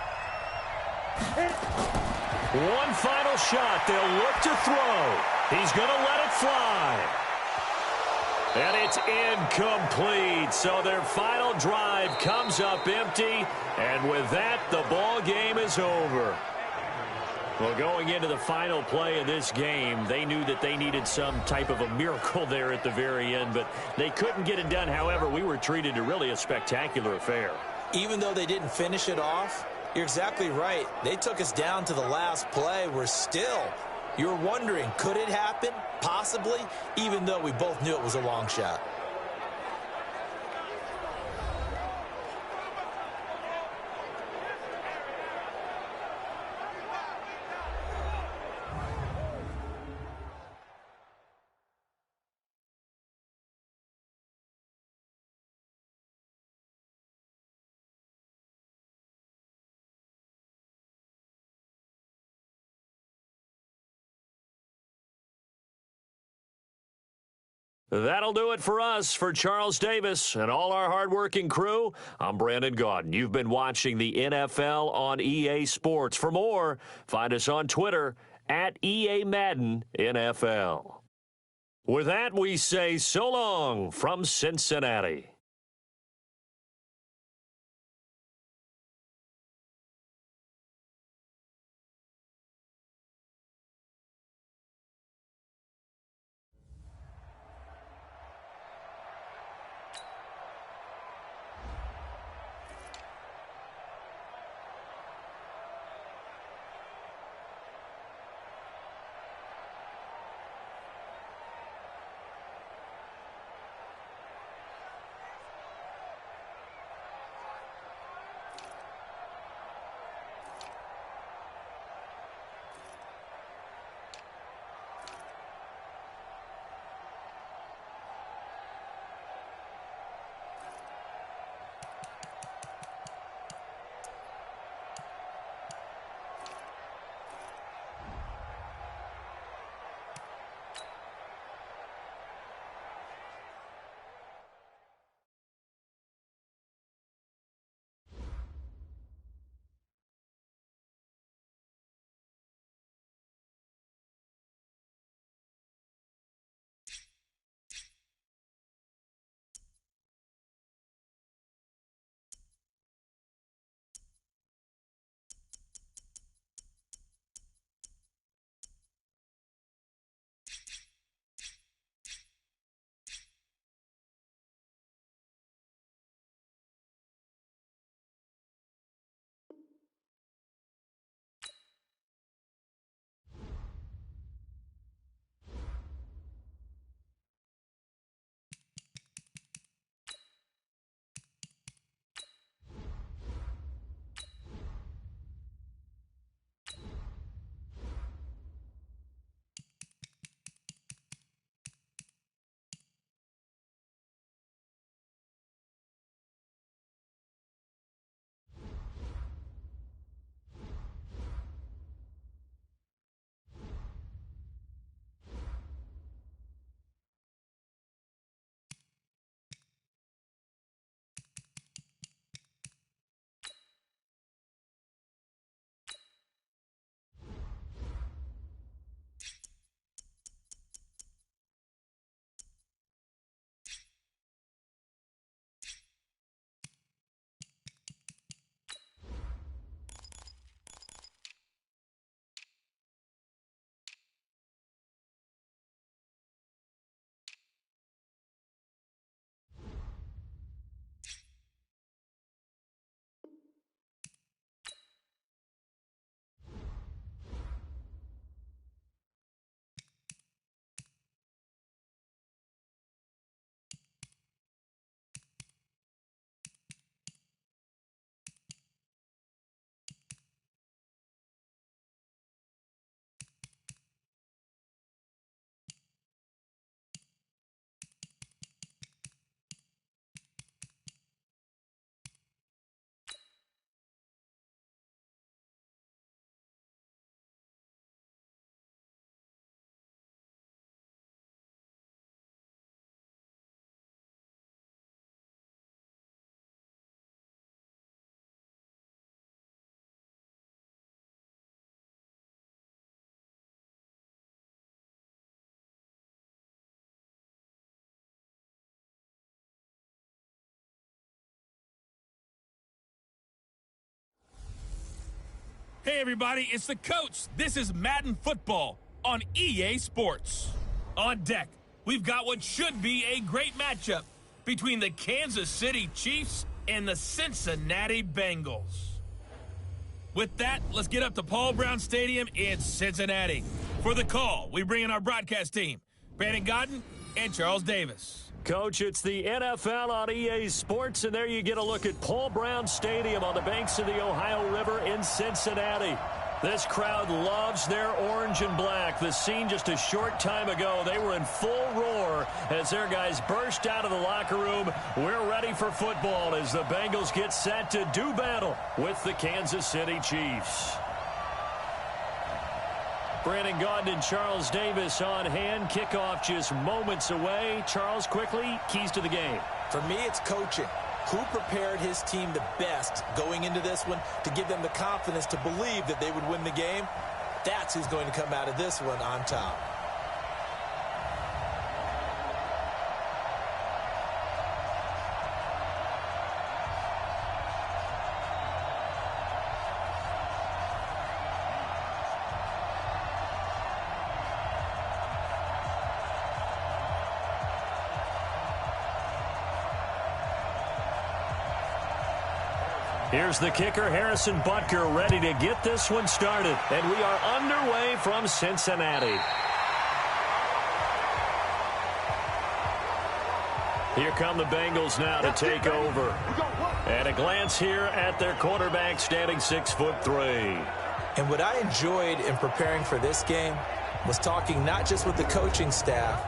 [SPEAKER 1] One final shot. They'll look to throw. He's going to let it fly. And it's incomplete. So their final drive comes up empty. And with that, the ball game is over. Well, going into the final play of this game, they knew that they needed some type of a miracle there at the very end, but they couldn't get it done. However, we were treated to really a spectacular affair.
[SPEAKER 2] Even though they didn't finish it off, you're exactly right. They took us down to the last play. You're wondering, could it happen? Possibly, even though we both knew it was a long shot.
[SPEAKER 1] That'll do it for us. For Charles Davis and all our hardworking crew, I'm Brandon Gaudin. You've been watching the NFL on EA Sports. For more, find us on Twitter at EA Madden NFL. With that, we say so long from Cincinnati.
[SPEAKER 4] Hey, everybody, it's the coach. This is Madden Football on EA Sports. On deck, we've got what should be a great matchup between the Kansas City Chiefs and the Cincinnati Bengals. With that, let's get up to Paul Brown Stadium in Cincinnati. For the call, we bring in our broadcast team, Brandon Godden and Charles Davis.
[SPEAKER 1] Coach, it's the NFL on EA Sports, and there you get a look at Paul Brown Stadium on the banks of the Ohio River in Cincinnati. This crowd loves their orange and black. The scene just a short time ago, they were in full roar as their guys burst out of the locker room. We're ready for football as the Bengals get set to do battle with the Kansas City Chiefs. Brandon Gaudin and Charles Davis on hand. Kickoff just moments away. Charles, quickly, keys to the game.
[SPEAKER 2] For me, it's coaching. Who prepared his team the best going into this one to give them the confidence to believe that they would win the game? That's who's going to come out of this one on top.
[SPEAKER 1] Here's the kicker, Harrison Butker, ready to get this one started. And we are underway from Cincinnati. Here come the Bengals now to take over. And a glance here at their quarterback, standing 6'3".
[SPEAKER 2] And what I enjoyed in preparing for this game was talking not just with the coaching staff,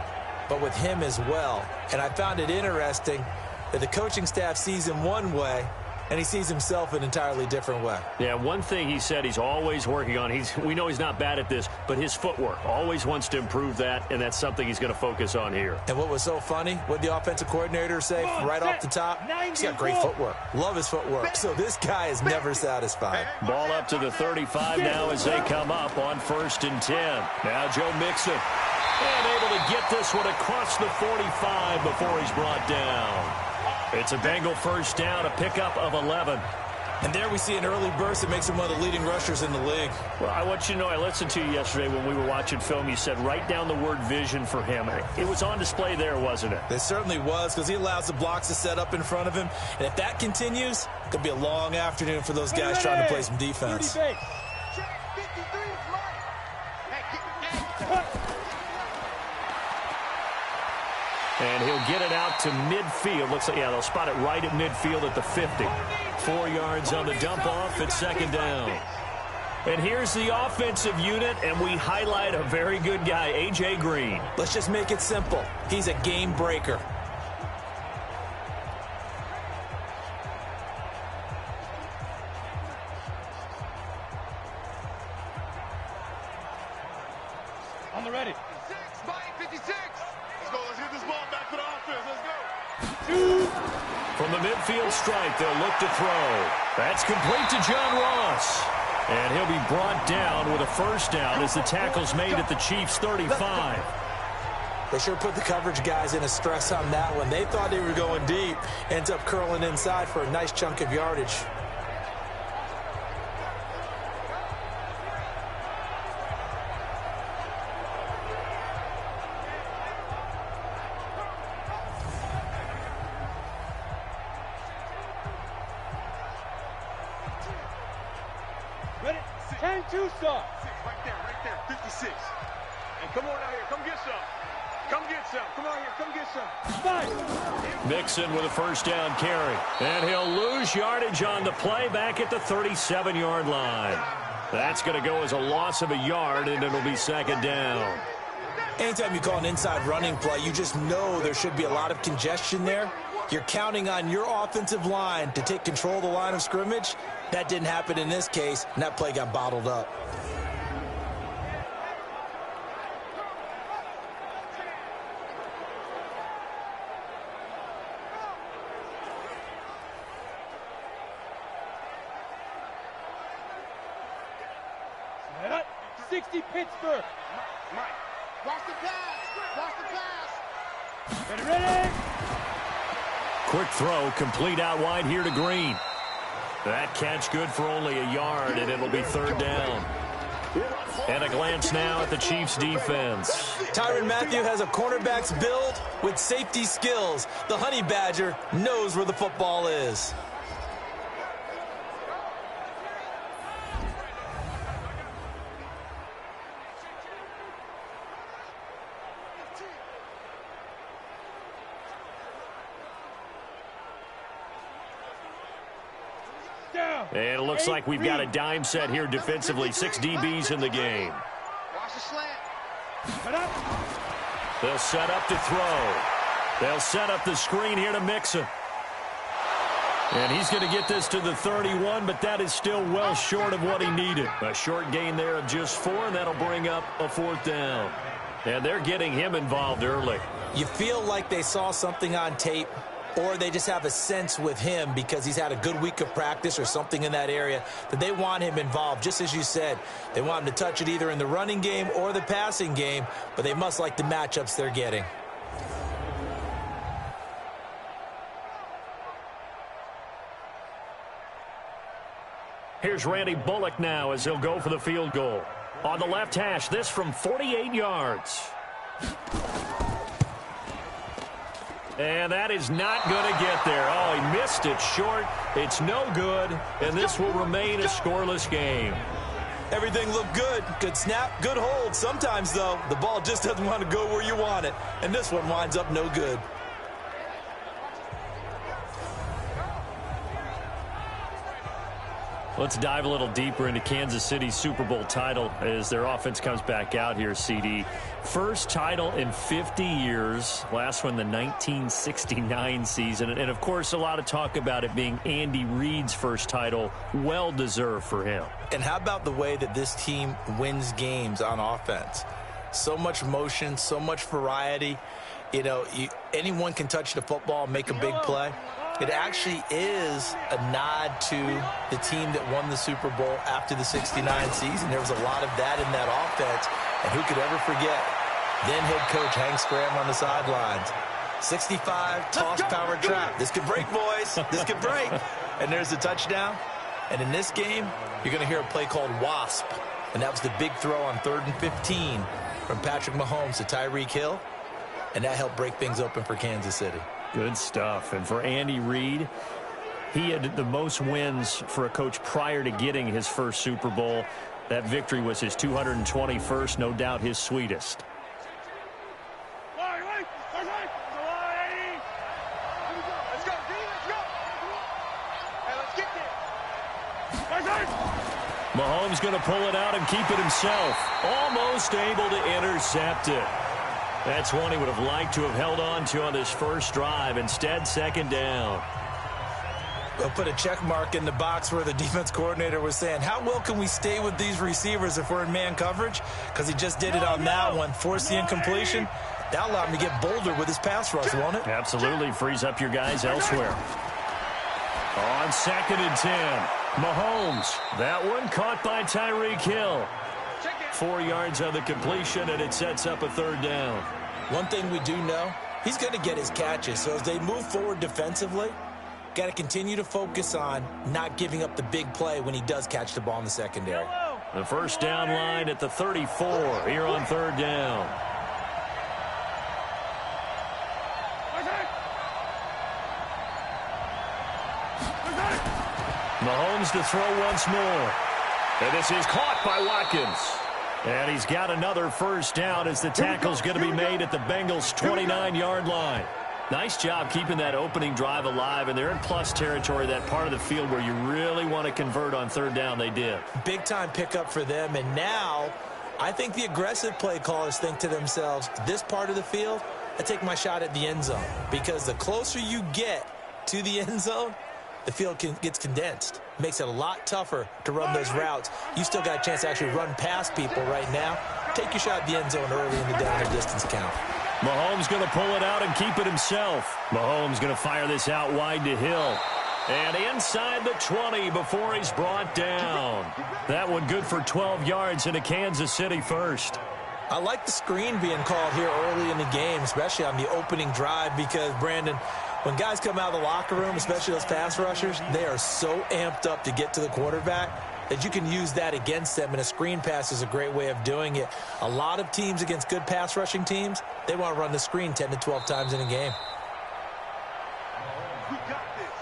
[SPEAKER 2] but with him as well. And I found it interesting that the coaching staff sees him one way, and he sees himself an entirely different way.
[SPEAKER 1] Yeah, one thing he said he's always working on, we know he's not bad at this, but his footwork, always wants to improve that, and that's something he's going to focus on here.
[SPEAKER 2] And what was so funny, what the offensive coordinator say right off the top? He's got great footwork. Love his footwork. So this guy is never satisfied.
[SPEAKER 1] Ball up to the 35 now as they come up on 1st and 10. Now Joe Mixon, and able to get this one across the 45 before he's brought down. It's a Bengal first down, a pickup of 11.
[SPEAKER 2] And there we see an early burst that makes him one of the leading rushers in the league.
[SPEAKER 1] Well, I want you to know, I listened to you yesterday when we were watching film. You said write down the word vision for him. It was on display there, wasn't it?
[SPEAKER 2] It certainly was, because he allows the blocks to set up in front of him. And if that continues, it could be a long afternoon for those guys trying to play some defense.
[SPEAKER 1] And he'll get it out to midfield. Looks like, yeah, they'll spot it right at midfield at the 50. 4 yards on the dump off at 2nd down. And here's the offensive unit, and we highlight a very good guy, A.J. Green.
[SPEAKER 2] Let's just make it simple. He's a game breaker.
[SPEAKER 3] On the ready. 56. Let's get this ball back to the offense. Let's go.
[SPEAKER 1] From the midfield strike, they'll look to throw. That's complete to John Ross. And he'll be brought down with a first down as the tackle's made at the Chiefs' 35.
[SPEAKER 2] They sure put the coverage guys in a stress on that one. They thought they were going deep. Ends up curling inside for a nice chunk of yardage.
[SPEAKER 3] Ready? 10-2 stop. Right there. 56. And come on out here. Come get some. Come get some. Come out here. Come get some. 5.
[SPEAKER 1] Mixon with a first down carry. And he'll lose yardage on the play back at the 37-yard line. That's going to go as a loss of a yard, and it'll be 2nd down.
[SPEAKER 2] Anytime you call an inside running play, you just know there should be a lot of congestion there. You're counting on your offensive line to take control of the line of scrimmage. That didn't happen in this case, and that play got bottled up.
[SPEAKER 3] Set up. 60 Pittsburgh. Mike. Watch the pass. Watch the pass. Ready.
[SPEAKER 1] Quick throw, complete out wide here to Green. That catch good for only a yard, and it'll be third down. And a glance now at the Chiefs' defense.
[SPEAKER 2] Tyrann Mathieu has a cornerback's build with safety skills. The Honey Badger knows where the football is.
[SPEAKER 1] And it looks like we've got a dime set here defensively. 6 DBs in the game.
[SPEAKER 3] Watch the slant.
[SPEAKER 1] They'll set up to throw. They'll set up the screen here to Mixon. And he's going to get this to the 31, but that is still well short of what he needed. A short gain there of just 4, and that'll bring up a 4th down. And they're getting him involved early.
[SPEAKER 2] You feel like they saw something on tape, or they just have a sense with him because he's had a good week of practice or something in that area that they want him involved. Just as you said, they want him to touch it either in the running game or the passing game, but they must like the matchups they're getting.
[SPEAKER 1] Here's Randy Bullock now as he'll go for the field goal. On the left hash, this from 48 yards. And that is not going to get there. Oh, he missed it short. It's no good, and this will remain a scoreless game.
[SPEAKER 2] Everything looked good. Good snap, good hold. Sometimes, though, the ball just doesn't want to go where you want it, and this one winds up no good.
[SPEAKER 1] Let's dive a little deeper into Kansas City's Super Bowl title as their offense comes back out here, CD. First title in 50 years. Last one, the 1969 season. And, of course, a lot of talk about it being Andy Reid's first title. Well-deserved for him.
[SPEAKER 2] And how about the way that this team wins games on offense? So much motion, so much variety. You know, anyone can touch the football and make a big play. It actually is a nod to the team that won the Super Bowl after the 69 season. There was a lot of that in that offense, and who could ever forget then head coach Hank Scram on the sidelines. 65, toss, power, trap. This could break, boys. This could break. And there's the touchdown. And in this game, you're going to hear a play called Wasp, and that was the big throw on 3rd and 15 from Patrick Mahomes to Tyreek Hill, and that helped break things open for Kansas City.
[SPEAKER 1] Good stuff. And for Andy Reid, he had the most wins for a coach prior to getting his first Super Bowl. That victory was his 221st, no doubt his sweetest. Mahomes going to pull it out and keep it himself. Almost able to intercept it. That's one he would have liked to have held on to on this first drive. Instead, 2nd down.
[SPEAKER 2] We'll put a check mark in the box where the defense coordinator was saying, how well can we stay with these receivers if we're in man coverage? Because he just did it on that one. Forced the incompletion. That allowed him to get bolder with his pass rush, won't it?
[SPEAKER 1] Absolutely. Frees up your guys elsewhere. On 2nd and 10. Mahomes. That one caught by Tyreek Hill. 4 yards on the completion, and it sets up a 3rd down.
[SPEAKER 2] One thing we do know, he's going to get his catches. So as they move forward defensively, got to continue to focus on not giving up the big play when he does catch the ball in the secondary.
[SPEAKER 1] The first down line at the 34 here on 3rd down. Mahomes to throw once more. And this is caught by Watkins. And he's got another first down as the tackle's going to be made at the Bengals' 29-yard line. Nice job keeping that opening drive alive, and they're in plus territory, that part of the field where you really want to convert on 3rd down. They did.
[SPEAKER 2] Big-time pickup for them, and now I think the aggressive play callers think to themselves, this part of the field, I take my shot at the end zone, because the closer you get to the end zone, the field gets condensed. Makes it a lot tougher to run those routes. You still got a chance to actually run past people right now. Take your shot at the end zone early in the down and distance count.
[SPEAKER 1] Mahomes going to pull it out and keep it himself. Mahomes going to fire this out wide to Hill. And inside the 20 before he's brought down. That one good for 12 yards into Kansas City first.
[SPEAKER 2] I like the screen being called here early in the game, especially on the opening drive, because, Brandon, When guys come out of the locker room, especially those pass rushers, they are so amped up to get to the quarterback that you can use that against them, and a screen pass is a great way of doing it. A lot of teams against good pass rushing teams, they want to run the screen 10 to 12 times in a game.
[SPEAKER 3] We got this.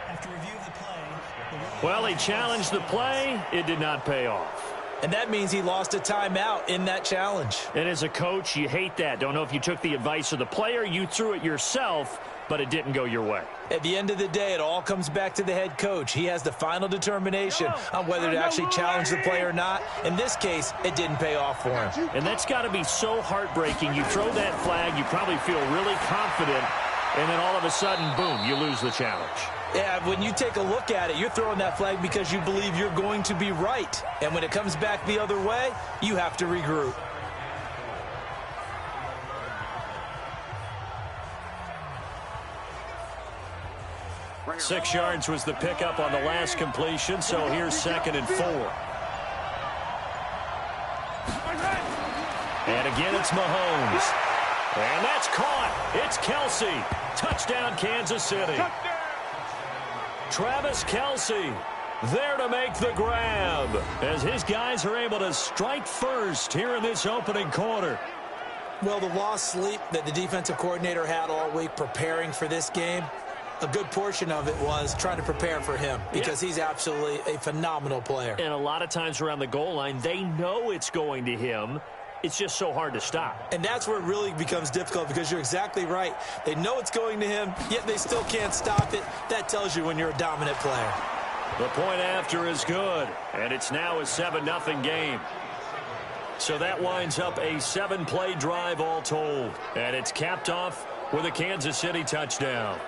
[SPEAKER 5] After review of the play,
[SPEAKER 1] Well, he challenged the play. It did not pay off.
[SPEAKER 2] And that means he lost a timeout in that challenge.
[SPEAKER 1] And as a coach, you hate that. Don't know if you took the advice of the player, you threw it yourself, but it didn't go your way.
[SPEAKER 2] At the end of the day, it all comes back to the head coach. He has the final determination on whether to actually challenge the play or not. In this case, it didn't pay off for him.
[SPEAKER 1] And that's got to be so heartbreaking. You throw that flag, you probably feel really confident, and then all of a sudden, boom, you lose the challenge.
[SPEAKER 2] Yeah, when you take a look at it, you're throwing that flag because you believe you're going to be right. And when it comes back the other way, you have to regroup.
[SPEAKER 1] Six yards was the pickup on the last completion, so here's 2nd and 4. And again, it's Mahomes. And that's caught. It's Kelsey. Touchdown, Kansas City. Travis Kelsey there to make the grab as his guys are able to strike first here in this opening quarter.
[SPEAKER 2] Well, the lost sleep that the defensive coordinator had all week preparing for this game, a good portion of it was trying to prepare for him because he's absolutely a phenomenal player.
[SPEAKER 1] And a lot of times around the goal line, they know it's going to him. It's just so hard to stop.
[SPEAKER 2] And that's where it really becomes difficult because you're exactly right. They know it's going to him, yet they still can't stop it. That tells you when you're a dominant player.
[SPEAKER 1] The point after is good, and it's now a 7-0 game. So that winds up a 7-play drive all told, and it's capped off with a Kansas City touchdown.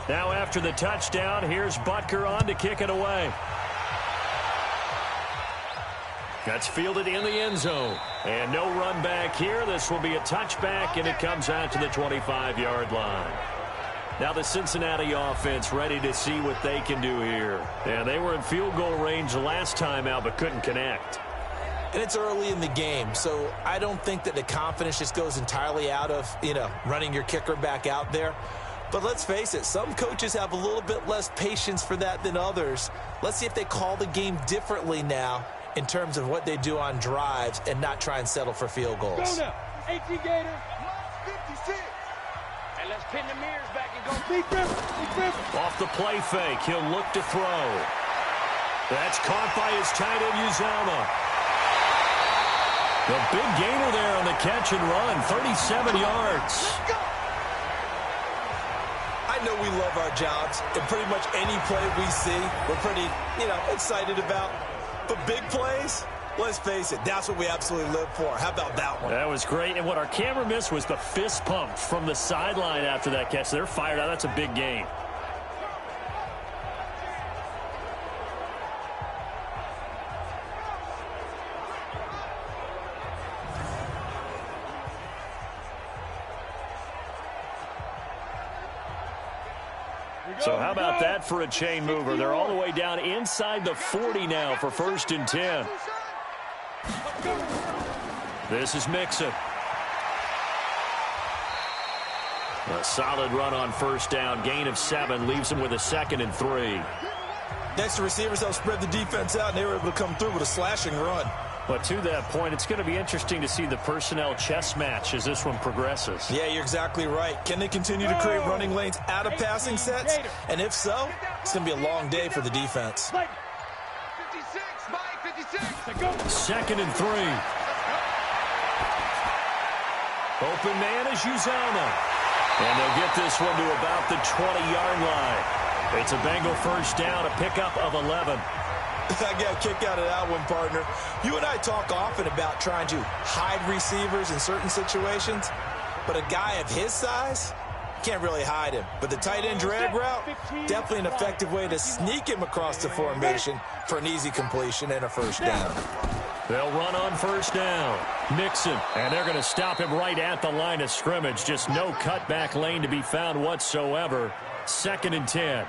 [SPEAKER 1] Now after the touchdown, here's Butker on to kick it away. That's fielded in the end zone. And no run back here. This will be a touchback, and it comes out to the 25-yard line. Now the Cincinnati offense ready to see what they can do here. And they were in field goal range last time out, but couldn't connect.
[SPEAKER 2] And it's early in the game, so I don't think that the confidence just goes entirely out of, running your kicker back out there. But let's face it, some coaches have a little bit less patience for that than others. Let's see if they call the game differently now in terms of what they do on drives and not try and settle for field goals.
[SPEAKER 3] Go now. 18 Gator. 56. And let's pin the mirrors back and go. Big Ripper.
[SPEAKER 1] Off the play fake, he'll look to throw. That's caught by his tight end, Uzama. The big gainer there on the catch and run, 37 yards.
[SPEAKER 2] I know we love our jobs, and pretty much any play we see, we're pretty, excited about. But big plays, let's face it, that's what we absolutely live for. How about that one?
[SPEAKER 1] That was great, and what our camera missed was the fist pump from the sideline after that catch. They're fired out. That's a big game. So how about that for a chain mover? They're all the way down inside the 40 now for 1st and 10. This is Mixon. A solid run on 1st down. Gain of 7 leaves him with a 2nd and 3.
[SPEAKER 2] Next, the receivers helped spread the defense out, and they were able to come through with a slashing run.
[SPEAKER 1] But to that point, it's going to be interesting to see the personnel chess match as this one progresses.
[SPEAKER 2] Yeah, you're exactly right. Can they continue to create running lanes out of passing sets? And if so, it's going to be a long day for the defense.
[SPEAKER 3] 56, Mike, 56.
[SPEAKER 1] 2nd and 3. Open man is Uzama. And they'll get this one to about the 20-yard line. It's a Bengal 1st down, a pickup of 11.
[SPEAKER 2] I got a kick out of that one, partner. You and I talk often about trying to hide receivers in certain situations. but a guy of his size can't really hide him. But the tight end drag route, definitely an effective way to sneak him across the formation for an easy completion and a first down.
[SPEAKER 1] They'll run on first down. Mixon, and they're going to stop him right at the line of scrimmage. Just no cutback lane to be found whatsoever. 2nd and 10.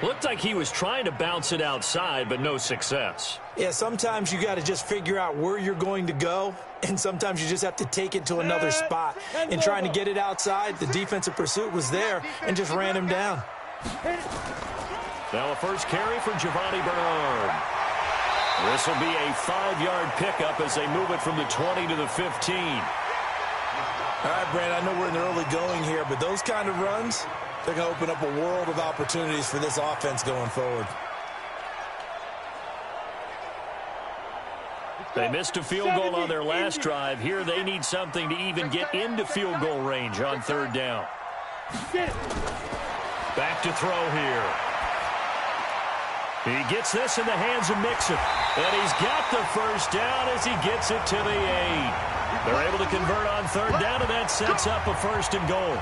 [SPEAKER 1] Looked like he was trying to bounce it outside, but no success.
[SPEAKER 2] Yeah, sometimes you got to just figure out where you're going to go, and sometimes you just have to take it to another spot. And trying to get it outside, the defensive pursuit was there and just ran him down.
[SPEAKER 1] Now a first carry for Giovanni Bernard. This will be a 5-yard pickup as they move it from the 20 to the 15.
[SPEAKER 2] All right, Brandon, I know we're in the early going here, but those kind of runs, they're going to open up a world of opportunities for this offense going forward.
[SPEAKER 1] They missed a field goal on their last drive. Here they need something to even get into field goal range on 3rd down. Back to throw here. He gets this in the hands of Mixon. And he's got the first down as he gets it to the 8. They're able to convert on 3rd down, and that sets up a 1st and goal.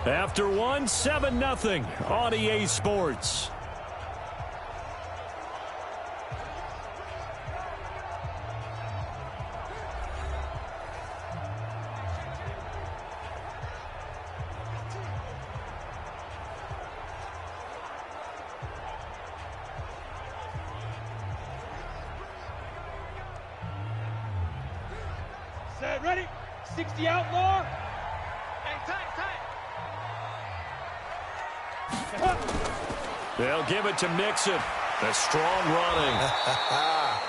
[SPEAKER 1] After one, 7-0 on EA Sports.
[SPEAKER 3] Set, ready, 60 outlaw. Hey, tight.
[SPEAKER 1] They'll give it to Mixon. A strong running.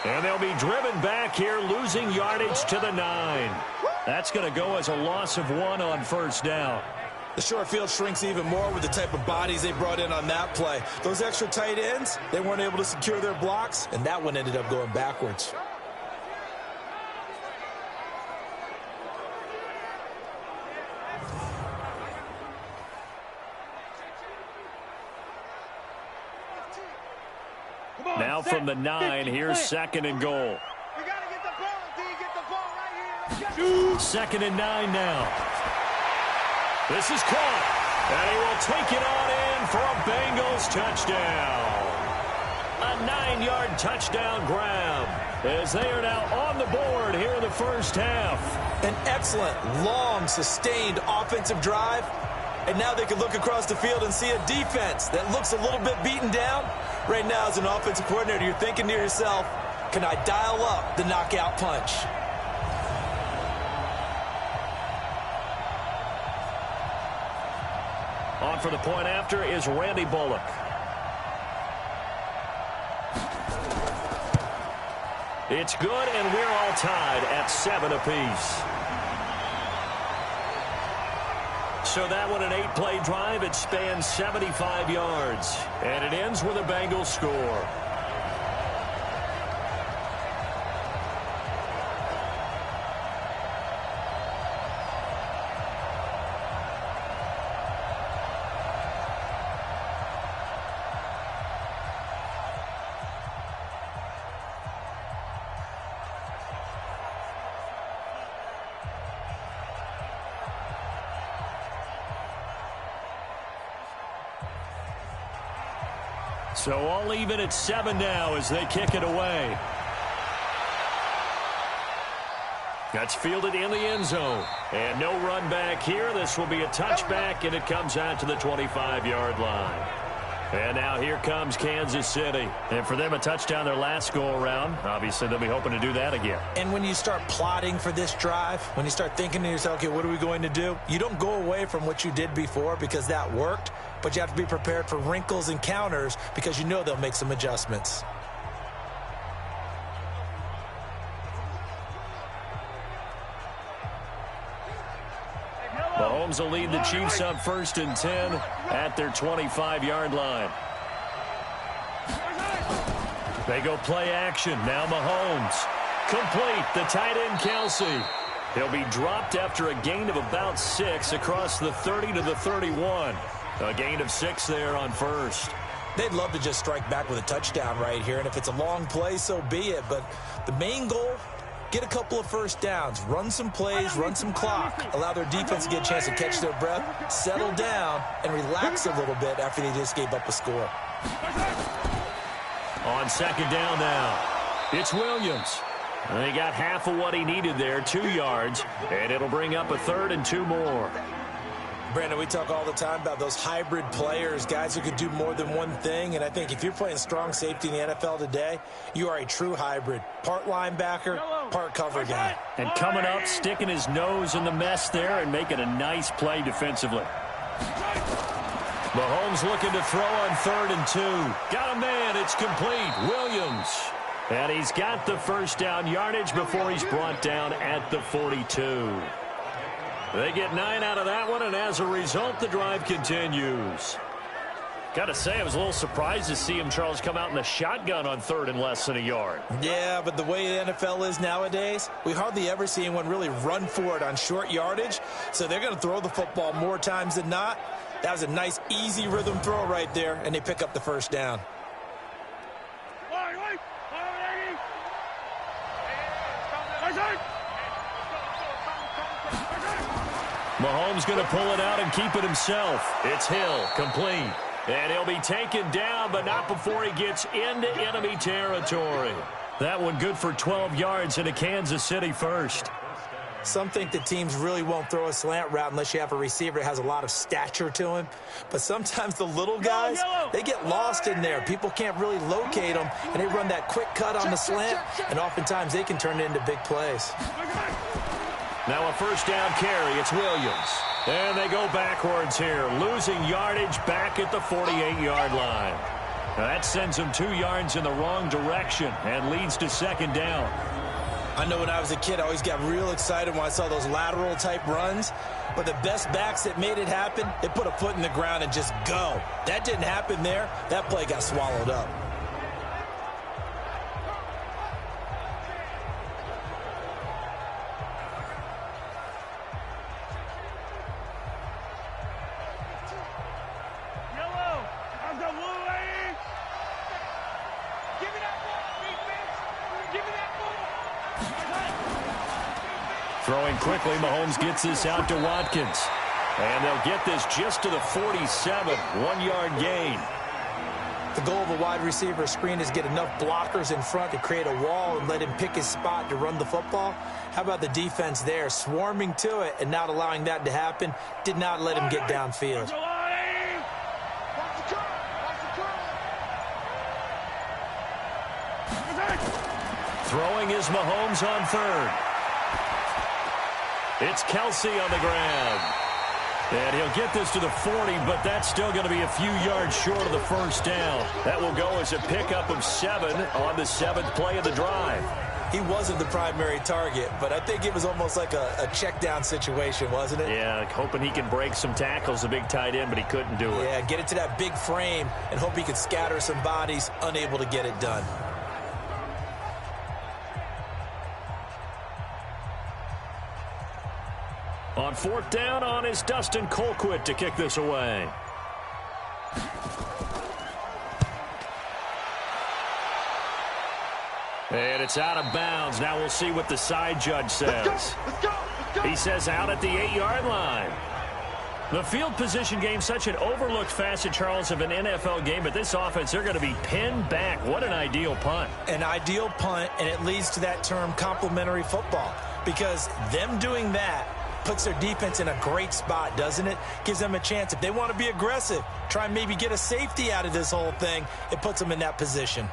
[SPEAKER 1] And they'll be driven back here, losing yardage to the 9. That's going to go as a loss of 1 on 1st down.
[SPEAKER 2] The short field shrinks even more with the type of bodies they brought in on that play. Those extra tight ends, they weren't able to secure their blocks, and that one ended up going backwards.
[SPEAKER 1] Now from the 9, here's 2nd and goal.
[SPEAKER 3] We got to get the ball until you get the ball right here.
[SPEAKER 1] 2nd and 9 now. This is caught, and he will take it on in for a Bengals touchdown. A 9-yard touchdown grab as they are now on the board here in the first half.
[SPEAKER 2] An excellent, long, sustained offensive drive. And now they can look across the field and see a defense that looks a little bit beaten down. Right now, as an offensive coordinator, you're thinking to yourself, can I dial up the knockout punch?
[SPEAKER 1] On for the point after is Randy Bullock. It's good, and we're all tied at 7 apiece. So that one, an 8-play drive. It spans 75 yards. And it ends with a Bengals score. So all even at 7 now as they kick it away. That's fielded in the end zone. And no run back here. This will be a touchback, and it comes out to the 25-yard line. And now here comes Kansas City. And for them, a touchdown their last go-around. Obviously, they'll be hoping to do that again.
[SPEAKER 2] And when you start plotting for this drive, when you start thinking to yourself, okay, what are we going to do? You don't go away from what you did before because that worked, but you have to be prepared for wrinkles and counters because you know they'll make some adjustments.
[SPEAKER 1] Mahomes will lead the Chiefs up 1st and 10 at their 25-yard line. They go play action. Now Mahomes. Complete. The tight end, Kelsey. He'll be dropped after a gain of about 6 across the 30 to the 31. A gain of 6 there on first.
[SPEAKER 2] They'd love to just strike back with a touchdown right here, and if it's a long play, so be it. But the main goal, get a couple of first downs, run some plays, run some clock, allow their defense to get a chance to catch their breath, settle down, and relax a little bit after they just gave up a score.
[SPEAKER 1] On second down now, it's Williams. And he got half of what he needed there, 2 yards, and it'll bring up a 3rd and 2 more.
[SPEAKER 2] Brandon, we talk all the time about those hybrid players, guys who could do more than one thing, and I think if you're playing strong safety in the NFL today, you are a true hybrid. Part linebacker, part cover guy.
[SPEAKER 1] And coming up, sticking his nose in the mess there and making a nice play defensively. Mahomes looking to throw on 3rd and 2. Got a man, it's complete. Williams. And he's got the first down yardage before he's brought down at the 42. They get 9 out of that one, and as a result, the drive continues. Got to say, I was a little surprised to see him, Charles, come out in the shotgun on 3rd and less than a yard.
[SPEAKER 2] Yeah, but the way the NFL is nowadays, we hardly ever see anyone really run for it on short yardage, so they're going to throw the football more times than not. That was a nice, easy rhythm throw right there, and they pick up the first down.
[SPEAKER 1] Mahomes going to pull it out and keep it himself. It's Hill, complete. And he'll be taken down, but not before he gets into enemy territory. That one good for 12 yards into Kansas City first.
[SPEAKER 2] Some think the teams really won't throw a slant route unless you have a receiver that has a lot of stature to him. But sometimes the little guys, they get lost in there. People can't really locate them, and they run that quick cut on the slant, and oftentimes they can turn it into big plays.
[SPEAKER 1] Now a first down carry. It's Williams. And they go backwards here, losing yardage back at the 48-yard line. Now that sends them 2 yards in the wrong direction and leads to second down.
[SPEAKER 2] I know when I was a kid, I always got real excited when I saw those lateral-type runs. But the best backs that made it happen, they put a foot in the ground and just go. That didn't happen there. That play got swallowed up.
[SPEAKER 1] Throwing quickly, Mahomes gets this out to Watkins. And they'll get this just to the 47, 1-yard gain.
[SPEAKER 2] The goal of a wide receiver screen is get enough blockers in front to create a wall and let him pick his spot to run the football. How about the defense there, swarming to it and not allowing that to happen? Did not let him get downfield.
[SPEAKER 1] Throwing is Mahomes on 3rd. It's Kelsey on the ground. And he'll get this to the 40, but that's still going to be a few yards short of the first down. That will go as a pickup of 7 on the 7th play of the drive.
[SPEAKER 2] He wasn't the primary target, but I think it was almost like a check down situation, wasn't it?
[SPEAKER 1] Yeah, hoping he can break some tackles, a big tight end, but he couldn't do it.
[SPEAKER 2] Yeah, get it to that big frame and hope he could scatter some bodies, unable to get it done.
[SPEAKER 1] On 4th down on is Dustin Colquitt to kick this away. And it's out of bounds. Now we'll see what the side judge says.
[SPEAKER 3] Let's go.
[SPEAKER 1] He says out at the 8-yard line. The field position game, such an overlooked facet, Charles, of an NFL game, but this offense, they're going to be pinned back. What an ideal punt.
[SPEAKER 2] An ideal punt, and it leads to that term complementary football, because them doing that puts their defense in a great spot, doesn't it? Gives them a chance. If they want to be aggressive, try and maybe get a safety out of this whole thing, it puts them in that position.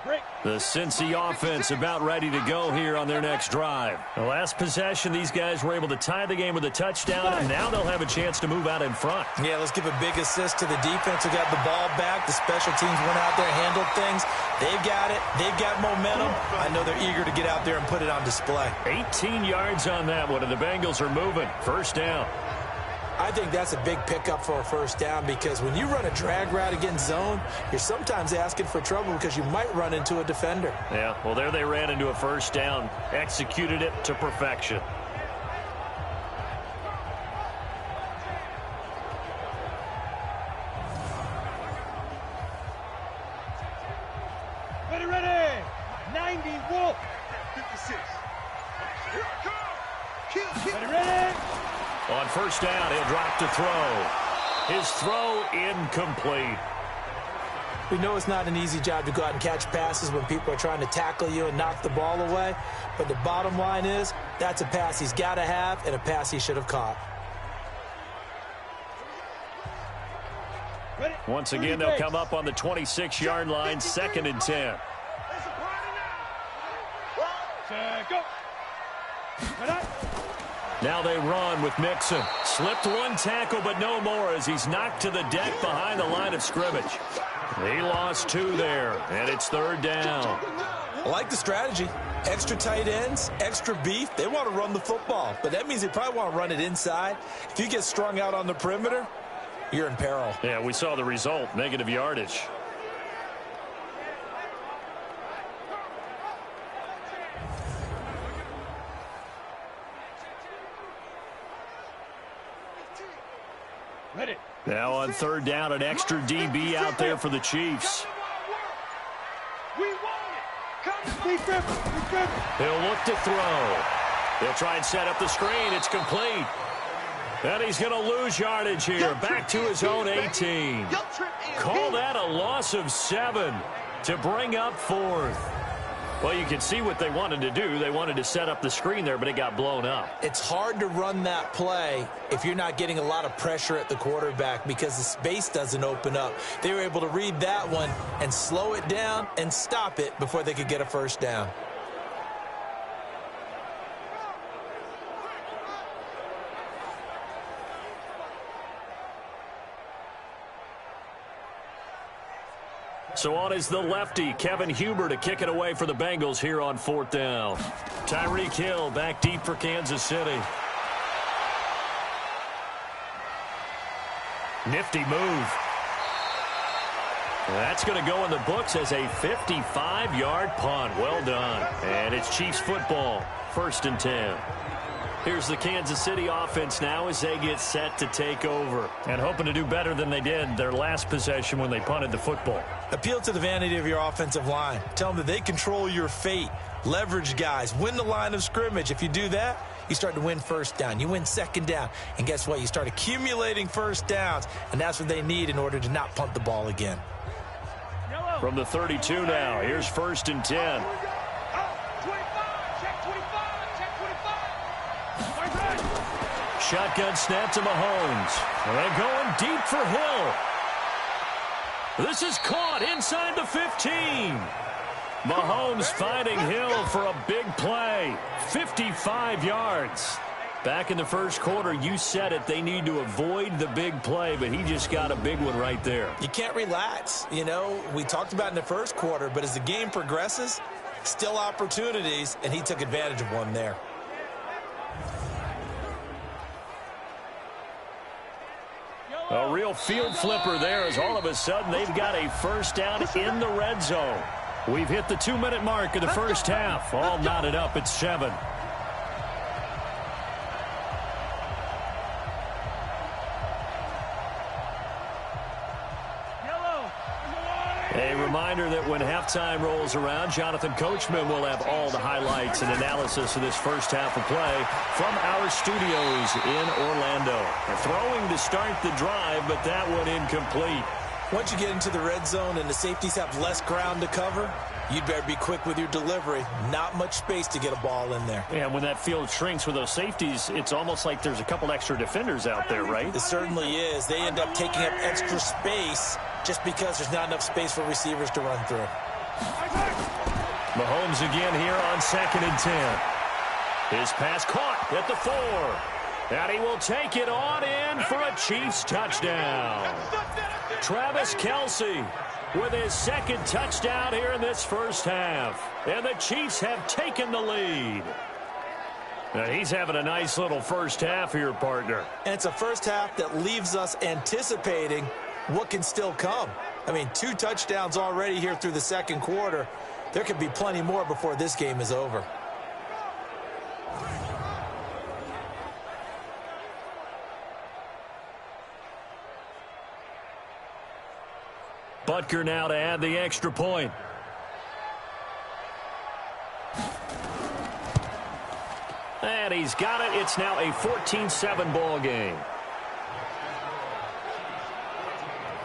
[SPEAKER 3] Break.
[SPEAKER 1] The Cincy offense about ready to go here on their next drive. The last possession, these guys were able to tie the game with a touchdown, and now they'll have a chance to move out in front.
[SPEAKER 2] Yeah, let's give a big assist to the defense who got the ball back. The special teams went out there and handled things. They've got it. They've got momentum. I know they're eager to get out there and put it on display.
[SPEAKER 1] 18 yards on that one, and the Bengals are moving. First down.
[SPEAKER 2] I think that's a big pickup for a first down because when you run a drag route against zone, you're sometimes asking for trouble because you might run into a defender.
[SPEAKER 1] Yeah, well, there they ran into a first down, executed it to perfection.
[SPEAKER 3] Ready. 90 Wolf. 56. Here I come. Ready.
[SPEAKER 1] On first down, he'll drop to throw. His throw incomplete.
[SPEAKER 2] We know it's not an easy job to go out and catch passes when people are trying to tackle you and knock the ball away. But the bottom line is, that's a pass he's got to have and a pass he should have caught.
[SPEAKER 1] Once again, they'll come up on the 26-yard line, 2nd and 10.
[SPEAKER 3] Go.
[SPEAKER 1] Now they run with Mixon. Slipped one tackle, but no more as he's knocked to the deck behind the line of scrimmage. He lost 2 there, and it's 3rd down.
[SPEAKER 2] I like the strategy. Extra tight ends, extra beef. They want to run the football, but that means they probably want to run it inside. If you get strung out on the perimeter, you're in peril.
[SPEAKER 1] Yeah, we saw the result, negative yardage.
[SPEAKER 3] Ready.
[SPEAKER 1] Now on 3rd down, an extra DB out there for the Chiefs.
[SPEAKER 3] We want it.
[SPEAKER 1] He'll look to throw. He'll try and set up the screen. It's complete. And he's going to lose yardage here. Back to his own 18. Call that a loss of 7 to bring up 4th. Well, you can see what they wanted to do. They wanted to set up the screen there, but it got blown up.
[SPEAKER 2] It's hard to run that play if you're not getting a lot of pressure at the quarterback because the space doesn't open up. They were able to read that one and slow it down and stop it before they could get a first down.
[SPEAKER 1] So on is the lefty, Kevin Huber, to kick it away for the Bengals here on 4th down. Tyreek Hill back deep for Kansas City. Nifty move. That's going to go in the books as a 55-yard punt. Well done. And it's Chiefs football, 1st and 10. Here's the Kansas City offense now as they get set to take over. And hoping to do better than they did their last possession when they punted the football.
[SPEAKER 2] Appeal to the vanity of your offensive line. Tell them that they control your fate. Leverage guys. Win the line of scrimmage. If you do that, you start to win first down. You win 2nd down. And guess what? You start accumulating first downs. And that's what they need in order to not punt the ball again.
[SPEAKER 1] From the 32 now, here's 1st and 10. Shotgun snap to Mahomes. And going deep for Hill. This is caught inside the 15. Mahomes finding Hill for a big play. 55 yards. Back in the first quarter, you said it, they need to avoid the big play, but he just got a big one right there.
[SPEAKER 2] You can't relax. You know, we talked about in the first quarter, but as the game progresses, still opportunities, and he took advantage of one there.
[SPEAKER 1] A real field flipper there as all of a sudden they've got a first down in the red zone. We've hit the 2-minute mark of the first half. All knotted up at 7. A reminder that when halftime rolls around, Jonathan Coachman will have all the highlights and analysis of this first half of play from our studios in Orlando. Throwing to start the drive, but that one incomplete.
[SPEAKER 2] Once you get into the red zone and the safeties have less ground to cover, you'd better be quick with your delivery. Not much space to get a ball in there.
[SPEAKER 1] Yeah, when that field shrinks with those safeties, it's almost like there's a couple extra defenders out there, right?
[SPEAKER 2] It certainly is. They end up taking up extra space just because there's not enough space for receivers to run through.
[SPEAKER 1] Mahomes again here on 2nd and 10. His pass caught at the 4. And he will take it on in for a Chiefs touchdown. Travis Kelce with his 2nd touchdown here in this first half. And the Chiefs have taken the lead. Now he's having a nice little first half here, partner.
[SPEAKER 2] And it's a first half that leaves us anticipating what can still come. I mean, 2 touchdowns already here through the second quarter. There could be plenty more before this game is over.
[SPEAKER 1] Butker now to add the extra point. And he's got it. It's now a 14-7 ball game.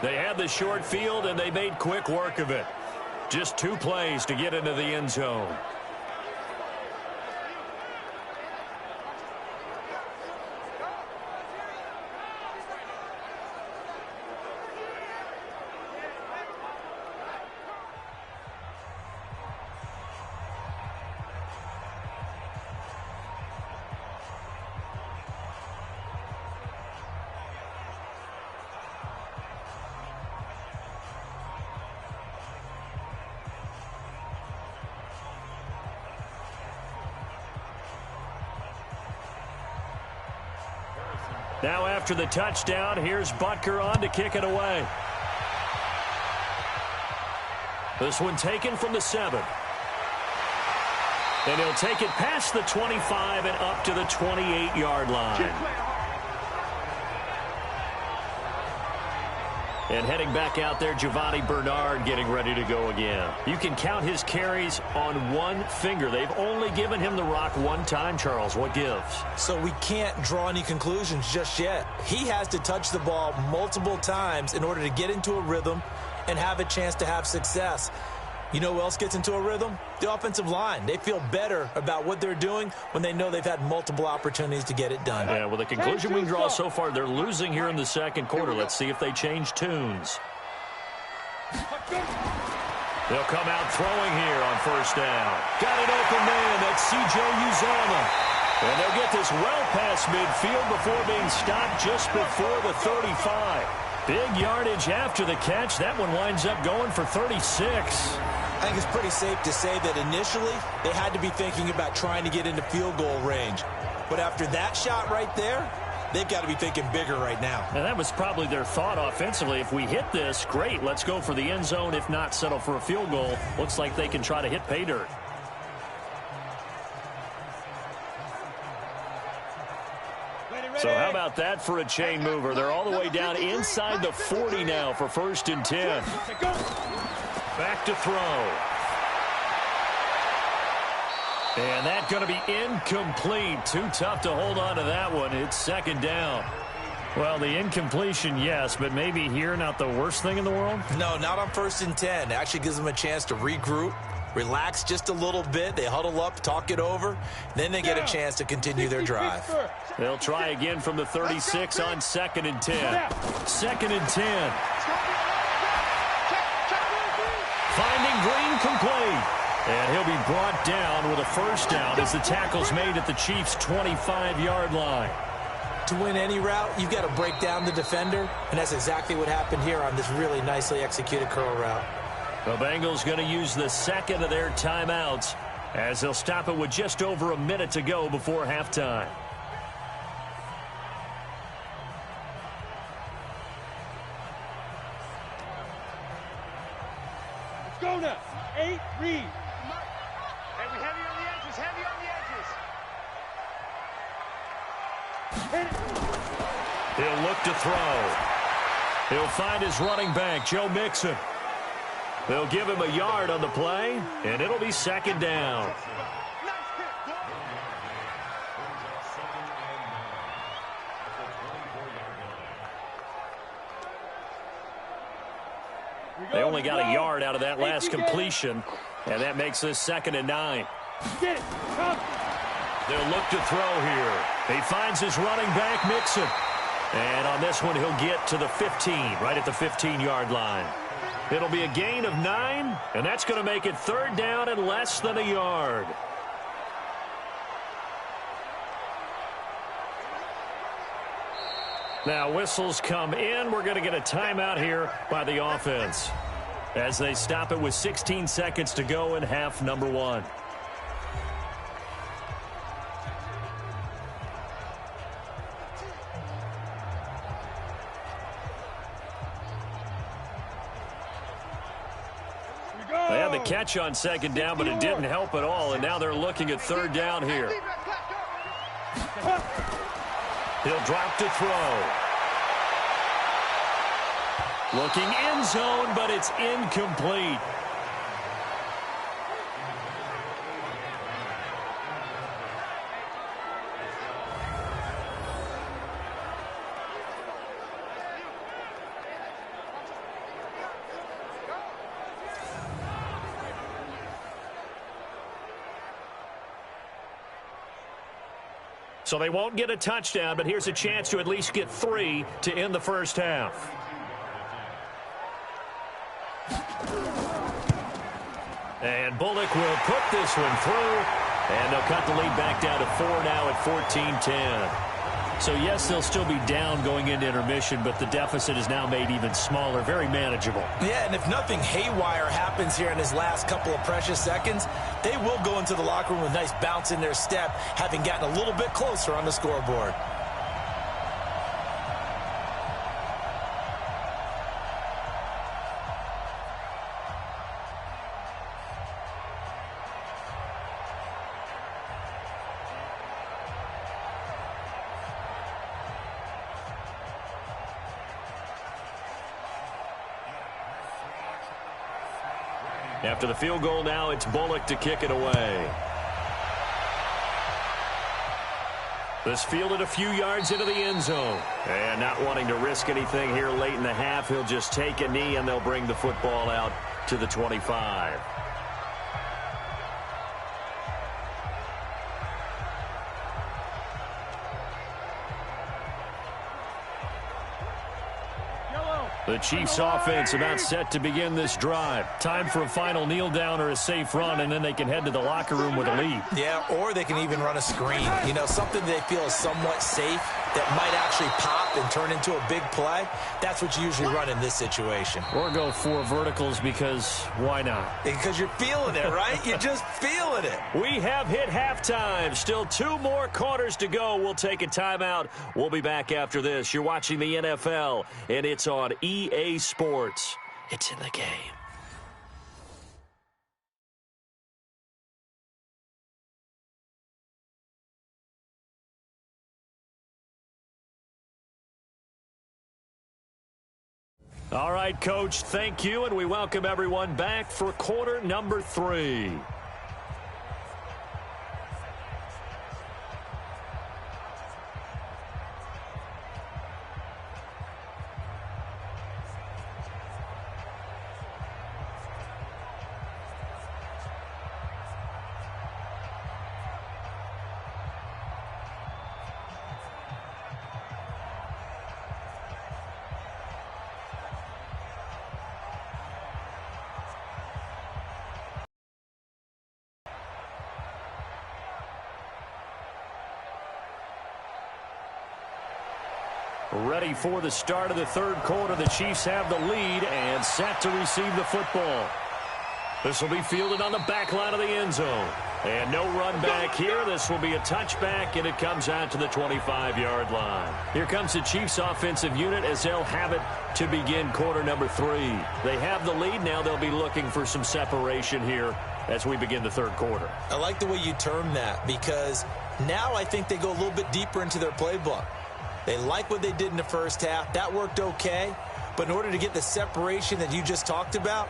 [SPEAKER 1] They had the short field, and they made quick work of it. Just 2 plays to get into the end zone. Now after the touchdown, here's Butker on to kick it away. This one taken from the 7. And he'll take it past the 25 and up to the 28-yard line. And heading back out there, Giovanni Bernard getting ready to go again. You can count his carries on 1 finger. They've only given him the rock 1 time, Charles. What gives?
[SPEAKER 2] So we can't draw any conclusions just yet. He has to touch the ball multiple times in order to get into a rhythm and have a chance to have success. You know who else gets into a rhythm? The offensive line. They feel better about what they're doing when they know they've had multiple opportunities to get it done.
[SPEAKER 1] Yeah, well, the conclusion we can draw so far, they're losing here in the second quarter. Let's see if they change tunes. They'll come out throwing here on first down. Got an open man. That's C.J. Uzomah. And they'll get this well past midfield before being stopped just before the 35. Big yardage after the catch. That one winds up going for 36.
[SPEAKER 2] I think it's pretty safe to say that initially they had to be thinking about trying to get into field goal range. But after that shot right there, they've got to be thinking bigger right now.
[SPEAKER 1] And that was probably their thought offensively. If we hit this, great. Let's go for the end zone. If not, settle for a field goal. Looks like they can try to hit pay dirt. So how about that for a chain mover? They're all the way down inside the 40 now for 1st and 10. Back to throw. And that's going to be incomplete. Too tough to hold on to that one. It's 2nd down. Well, the incompletion, yes, but maybe here not the worst thing in the world?
[SPEAKER 2] No, not on 1st and 10. It actually gives them a chance to regroup, relax just a little bit. They huddle up, talk it over. Then they get a chance to continue their drive.
[SPEAKER 1] They'll try again from the 36 on 2nd and 10. 2nd and 10. Finding Green complete. And he'll be brought down with a 1st down as the tackle's made at the Chiefs' 25-yard line.
[SPEAKER 2] To win any route, you've got to break down the defender, and that's exactly what happened here on this really nicely executed curl route.
[SPEAKER 1] The Bengals going to use the 2nd of their timeouts as they'll stop it with just over a minute to go before halftime.
[SPEAKER 3] Let's go now. 8, read. Hey, we heavy on the edges, heavy on the edges. Hit it.
[SPEAKER 1] He'll look to throw. He'll find his running back, Joe Mixon. They'll give him a yard on the play, and it'll be 2nd down. They only got a yard out of that last completion, and that makes this 2nd and 9.
[SPEAKER 3] Get it. Come.
[SPEAKER 1] They'll look to throw here. He finds his running back, Mixon. And on this one, he'll get to the 15, right at the 15-yard line. It'll be a gain of 9, and that's going to make it 3rd down and less than a yard. Now whistles come in. We're going to get a timeout here by the offense as they stop it with 16 seconds to go in half number 1. They had the catch on 2nd down, but it didn't help at all, and now they're looking at 3rd down here. He'll drop to throw. Looking end zone, but it's incomplete. So they won't get a touchdown, but here's a chance to at least get 3 to end the first half. And Bullock will put this one through, and they'll cut the lead back down to 4 now at 14-10. So, yes, they'll still be down going into intermission, but the deficit is now made even smaller, very manageable.
[SPEAKER 2] Yeah, and if nothing haywire happens here in his last couple of precious seconds, they will go into the locker room with a nice bounce in their step, having gotten a little bit closer on the scoreboard.
[SPEAKER 1] After the field goal now, it's Bullock to kick it away. This fielded a few yards into the end zone. And not wanting to risk anything here late in the half, he'll just take a knee and they'll bring the football out to the 25. The Chiefs offense about set to begin this drive. Time for a final kneel down or a safe run, and then they can head to the locker room with a lead.
[SPEAKER 2] Yeah, or they can even run a screen. You know, something they feel is somewhat safe that might actually pop and turn into a big play. That's what you usually run in this situation.
[SPEAKER 1] Or go 4 verticals because why not?
[SPEAKER 2] Because you're feeling it, right? You're just feeling it.
[SPEAKER 1] We have hit halftime. Still 2 more quarters to go. We'll take a timeout. We'll be back after this. You're watching the NFL, and it's on EA Sports. It's in the game. All right, Coach, thank you, and we welcome everyone back for quarter number 3. Ready for the start of the third quarter. The Chiefs have the lead and set to receive the football. This will be fielded on the back line of the end zone. And no run back here. This will be a touchback, and it comes out to the 25-yard line. Here comes the Chiefs offensive unit as they'll have it to begin quarter number 3. They have the lead. Now they'll be looking for some separation here as we begin the third quarter.
[SPEAKER 2] I like the way you term that, because now I think they go a little bit deeper into their playbook. They like what they did in the first half. That worked okay. But in order to get the separation that you just talked about,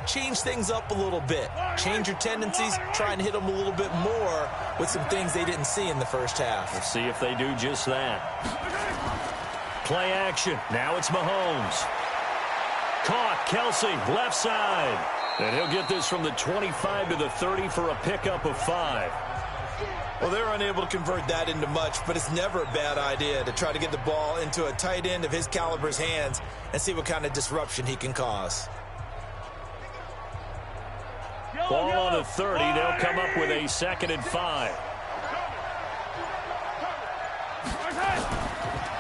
[SPEAKER 2] change things up a little bit. Change your tendencies. Try and hit them a little bit more with some things they didn't see in the first half.
[SPEAKER 1] Let's see if they do just that. Play action. Now it's Mahomes. Caught. Kelsey, left side. And he'll get this from the 25 to the 30 for a pickup of 5.
[SPEAKER 2] Well, they're unable to convert that into much, but it's never a bad idea to try to get the ball into a tight end of his caliber's hands and see what kind of disruption he can cause.
[SPEAKER 1] Ball on the 30. They'll come up with a 2nd and 5.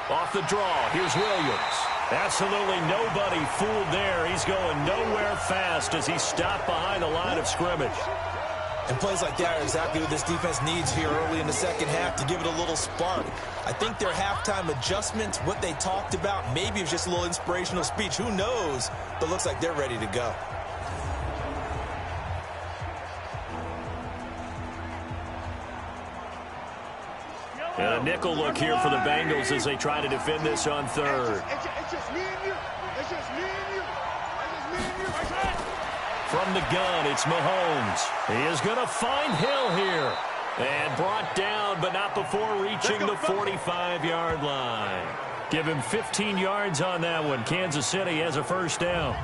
[SPEAKER 1] Off the draw, here's Williams. Absolutely nobody fooled there. He's going nowhere fast as he's stopped behind the line of scrimmage.
[SPEAKER 2] And plays like that are exactly what this defense needs here early in the second half to give it a little spark. I think their halftime adjustments, what they talked about, maybe it was just a little inspirational speech. Who knows? But looks like they're ready to go.
[SPEAKER 1] And a nickel look here for the Bengals as they try to defend this on 3rd.
[SPEAKER 3] It's just me and you. It's just me and you. It's just me and you.
[SPEAKER 1] From the gun, it's Mahomes. He is going to find Hill here. And brought down, but not before reaching the 45-yard line. Give him 15 yards on that one. Kansas City has a 1st down.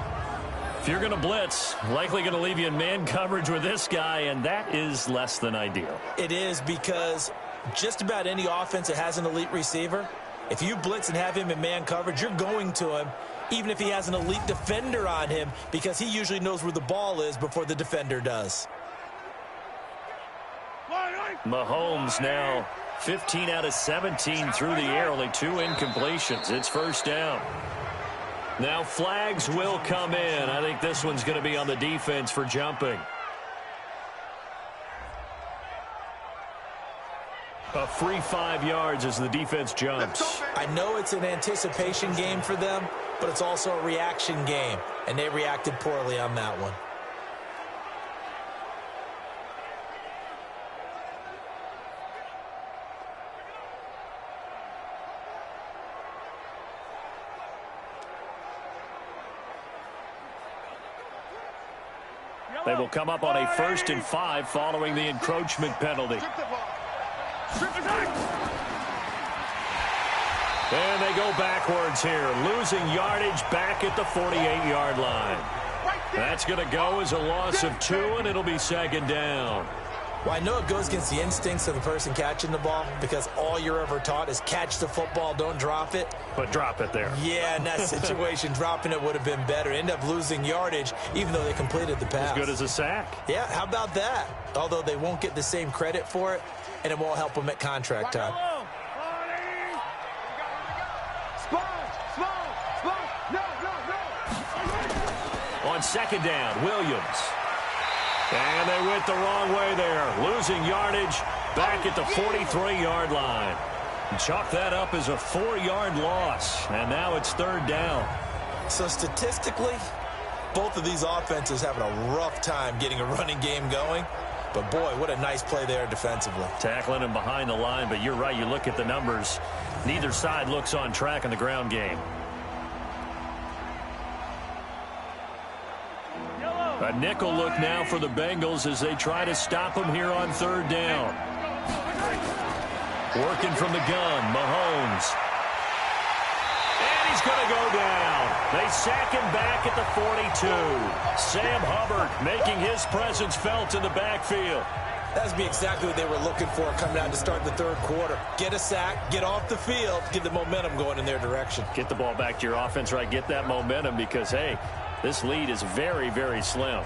[SPEAKER 1] If you're going to blitz, likely going to leave you in man coverage with this guy, and that is less than ideal.
[SPEAKER 2] It is, because just about any offense that has an elite receiver, if you blitz and have him in man coverage, you're going to him, even if he has an elite defender on him, because he usually knows where the ball is before the defender does.
[SPEAKER 1] Mahomes now 15 out of 17 through the air, only 2 incompletions. It's 1st down. Now flags will come in. I think this one's going to be on the defense for jumping. A free 5 yards as the defense jumps.
[SPEAKER 2] I know it's an anticipation game for them, but it's also a reaction game, and they reacted poorly on that one.
[SPEAKER 1] They will come up on a 1st and 5 following the encroachment penalty. And they go backwards here, losing yardage back at the 48-yard line. That's going to go as a loss of 2, and it'll be 2nd down.
[SPEAKER 2] Well, I know it goes against the instincts of the person catching the ball, because all you're ever taught is catch the football, don't drop it.
[SPEAKER 1] But drop it there.
[SPEAKER 2] Yeah, in that situation, dropping it would have been better. End up losing yardage, even though they completed the pass.
[SPEAKER 1] As good as a sack.
[SPEAKER 2] Yeah, how about that? Although they won't get the same credit for it, and it won't help them at contract time.
[SPEAKER 1] On 2nd down, Williams. And they went the wrong way there, losing yardage back at the 43-yard line. Chalk that up as a 4-yard loss, and now it's 3rd down.
[SPEAKER 2] So statistically, both of these offenses having a rough time getting a running game going. But, boy, what a nice play there defensively.
[SPEAKER 1] Tackling him behind the line, but you're right, you look at the numbers. Neither side looks on track in the ground game. A nickel look now for the Bengals as they try to stop him here on 3rd down. Working from the gun, Mahomes. And he's going to go down. They sack him back at the 42. Sam Hubbard making his presence felt in the backfield.
[SPEAKER 2] That'd be exactly what they were looking for coming out to start the 3rd quarter. Get a sack, get off the field, get the momentum going in their direction.
[SPEAKER 1] Get the ball back to your offense, right? Get that momentum because, hey, this lead is very, very slim.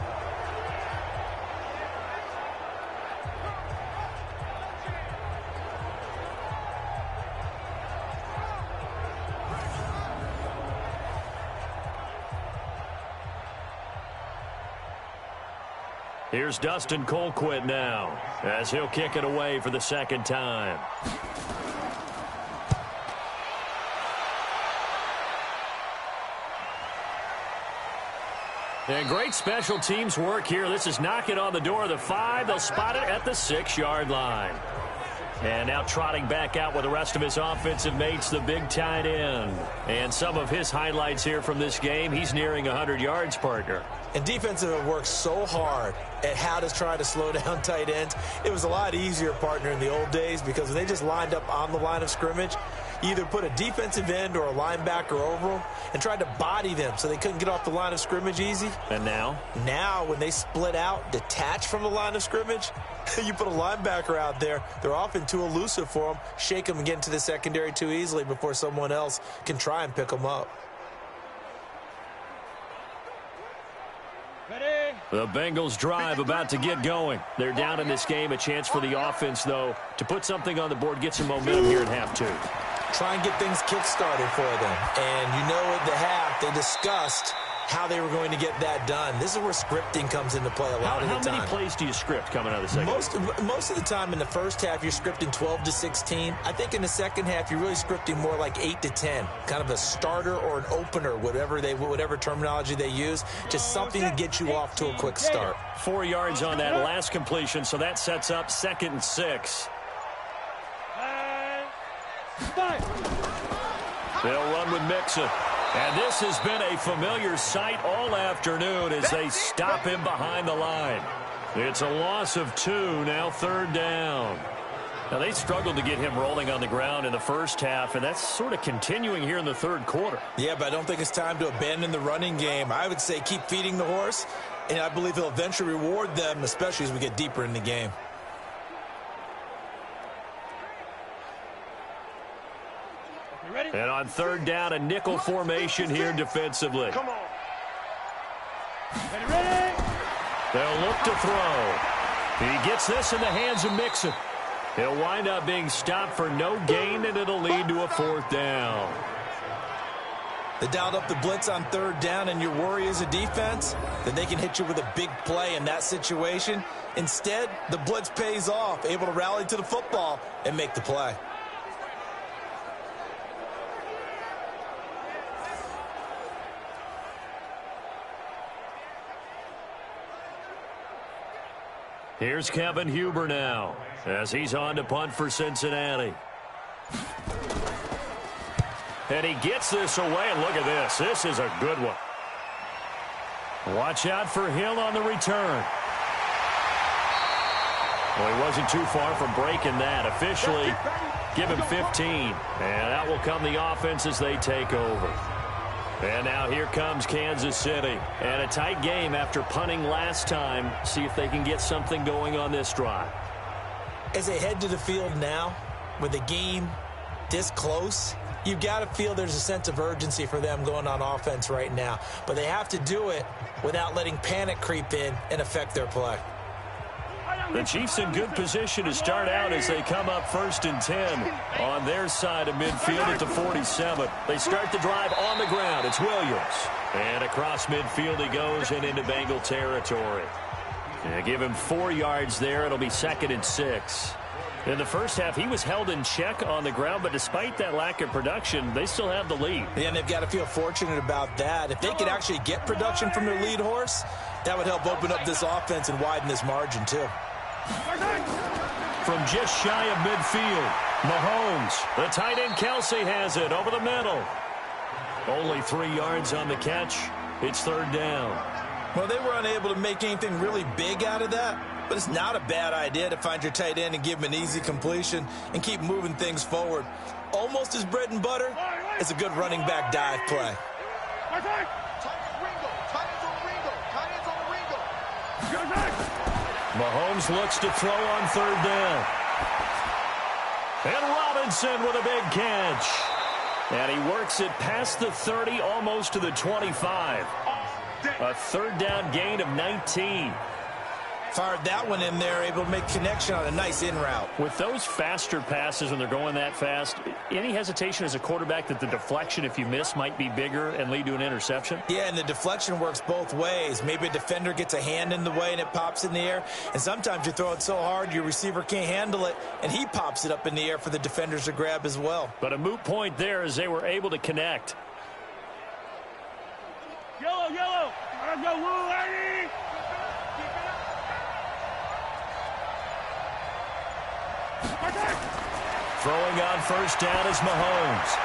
[SPEAKER 1] Here's Dustin Colquitt now as he'll kick it away for the 2nd time. And great special teams work here. This is knocking on the door of the 5. They'll spot it at the 6-yard line. And now trotting back out with the rest of his offensive mates, the big tight end. And some of his highlights here from this game, he's nearing 100 yards, partner.
[SPEAKER 2] And defensive have worked so hard at how to try to slow down tight ends. It was a lot easier, partner, in the old days because when they just lined up on the line of scrimmage, you either put a defensive end or a linebacker over them and tried to body them so they couldn't get off the line of scrimmage easy.
[SPEAKER 1] And now?
[SPEAKER 2] Now, when they split out, detach from the line of scrimmage, you put a linebacker out there, they're often too elusive for them, shake them and get into the secondary too easily before someone else can try and pick them up.
[SPEAKER 1] The Bengals drive about to get going. They're down in this game. A chance for the offense, though, to put something on the board, get some momentum here at half two.
[SPEAKER 2] Try and get things kick-started for them. And you know at the half, they discussed how they were going to get that done. This is where scripting comes into play a lot of the time.
[SPEAKER 1] How many plays do you script coming out of the second?
[SPEAKER 2] Most of the time in the first half, you're scripting 12 to 16. I think in the second half, you're really scripting more like 8 to 10. Kind of a starter or an opener, whatever terminology they use. Just something to get you off to a quick start.
[SPEAKER 1] 4 yards on that last completion, so that sets up 2nd and 6. They'll run with Mixon. And this has been a familiar sight all afternoon as they stop him behind the line. It's a loss of 2, now 3rd down. Now, they struggled to get him rolling on the ground in the first half, and that's sort of continuing here in the third quarter.
[SPEAKER 2] Yeah, but I don't think it's time to abandon the running game. I would say keep feeding the horse, and I believe he'll eventually reward them, especially as we get deeper in the game.
[SPEAKER 1] And on 3rd down, a nickel formation here defensively.
[SPEAKER 3] Come on.
[SPEAKER 1] They'll look to throw. He gets this in the hands of Mixon. He'll wind up being stopped for no gain, and it'll lead to a 4th down.
[SPEAKER 2] They dialed up the blitz on 3rd down, and your worry as a defense that they can hit you with a big play in that situation. Instead, the blitz pays off, able to rally to the football and make the play.
[SPEAKER 1] Here's Kevin Huber now as he's on to punt for Cincinnati. And he gets this away, and look at this. This is a good one. Watch out for Hill on the return. Well, he wasn't too far from breaking that. Officially, give him 15. And out will come the offense as they take over. And now here comes Kansas City. And a tight game after punting last time. See if they can get something going on this drive.
[SPEAKER 2] As they head to the field now, with the game this close, you've got to feel there's a sense of urgency for them going on offense right now. But they have to do it without letting panic creep in and affect their play.
[SPEAKER 1] The Chiefs in good position to start out as they come up 1st and 10 on their side of midfield at the 47. They start the drive on the ground. It's Williams. And across midfield he goes and into Bengal territory. And give him 4 yards there. It'll be 2nd and 6. In the first half, he was held in check on the ground, but despite that lack of production, they still have the lead.
[SPEAKER 2] Yeah, and they've got to feel fortunate about that. If they could actually get production from their lead horse, that would help open up this offense and widen this margin too.
[SPEAKER 1] From just shy of midfield, Mahomes. The tight end Kelsey has it over the middle. Only 3 yards on the catch. It's 3rd down.
[SPEAKER 2] Well, they were unable to make anything really big out of that, but it's not a bad idea to find your tight end and give him an easy completion and keep moving things forward. Almost as bread and butter as a good running back dive play.
[SPEAKER 1] Mahomes looks to throw on 3rd down. And Robinson with a big catch. And he works it past the 30, almost to the 25. A 3rd down gain of 19.
[SPEAKER 2] Fired that one in there, able to make connection on a nice in route.
[SPEAKER 1] With those faster passes when they're going that fast, any hesitation as a quarterback that the deflection, if you miss, might be bigger and lead to an interception?
[SPEAKER 2] Yeah, and the deflection works both ways. Maybe a defender gets a hand in the way and it pops in the air. And sometimes you throw it so hard your receiver can't handle it, and he pops it up in the air for the defenders to grab as well.
[SPEAKER 1] But a moot point there as they were able to connect.
[SPEAKER 3] Yellow, yellow. Let's go, Woo, lady.
[SPEAKER 1] Throwing on 1st down is Mahomes.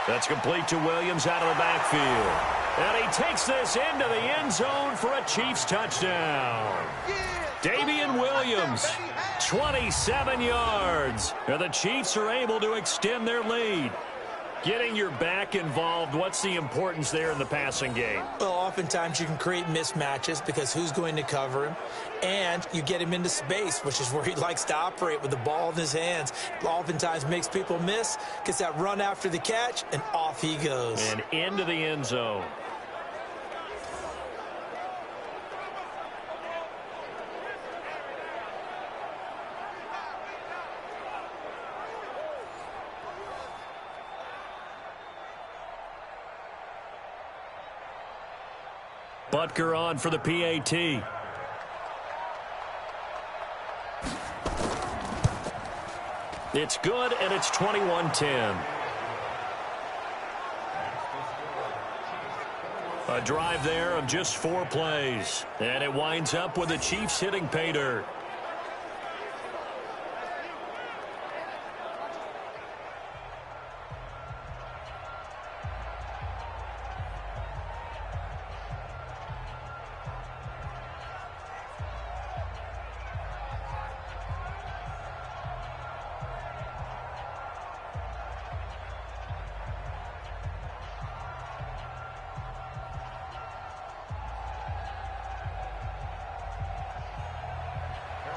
[SPEAKER 1] That's complete to Williams out of the backfield. And he takes this into the end zone for a Chiefs touchdown. Davian Williams, 27 yards. And the Chiefs are able to extend their lead. Getting your back involved, what's the importance there in the passing game?
[SPEAKER 2] Well, oftentimes you can create mismatches because who's going to cover him? And you get him into space, which is where he likes to operate with the ball in his hands. Oftentimes makes people miss, gets that run after the catch, and off he goes.
[SPEAKER 1] And into the end zone. Butker on for the PAT. It's good, and it's 21-10. A drive there of just 4 plays. And it winds up with the Chiefs hitting pay dirt.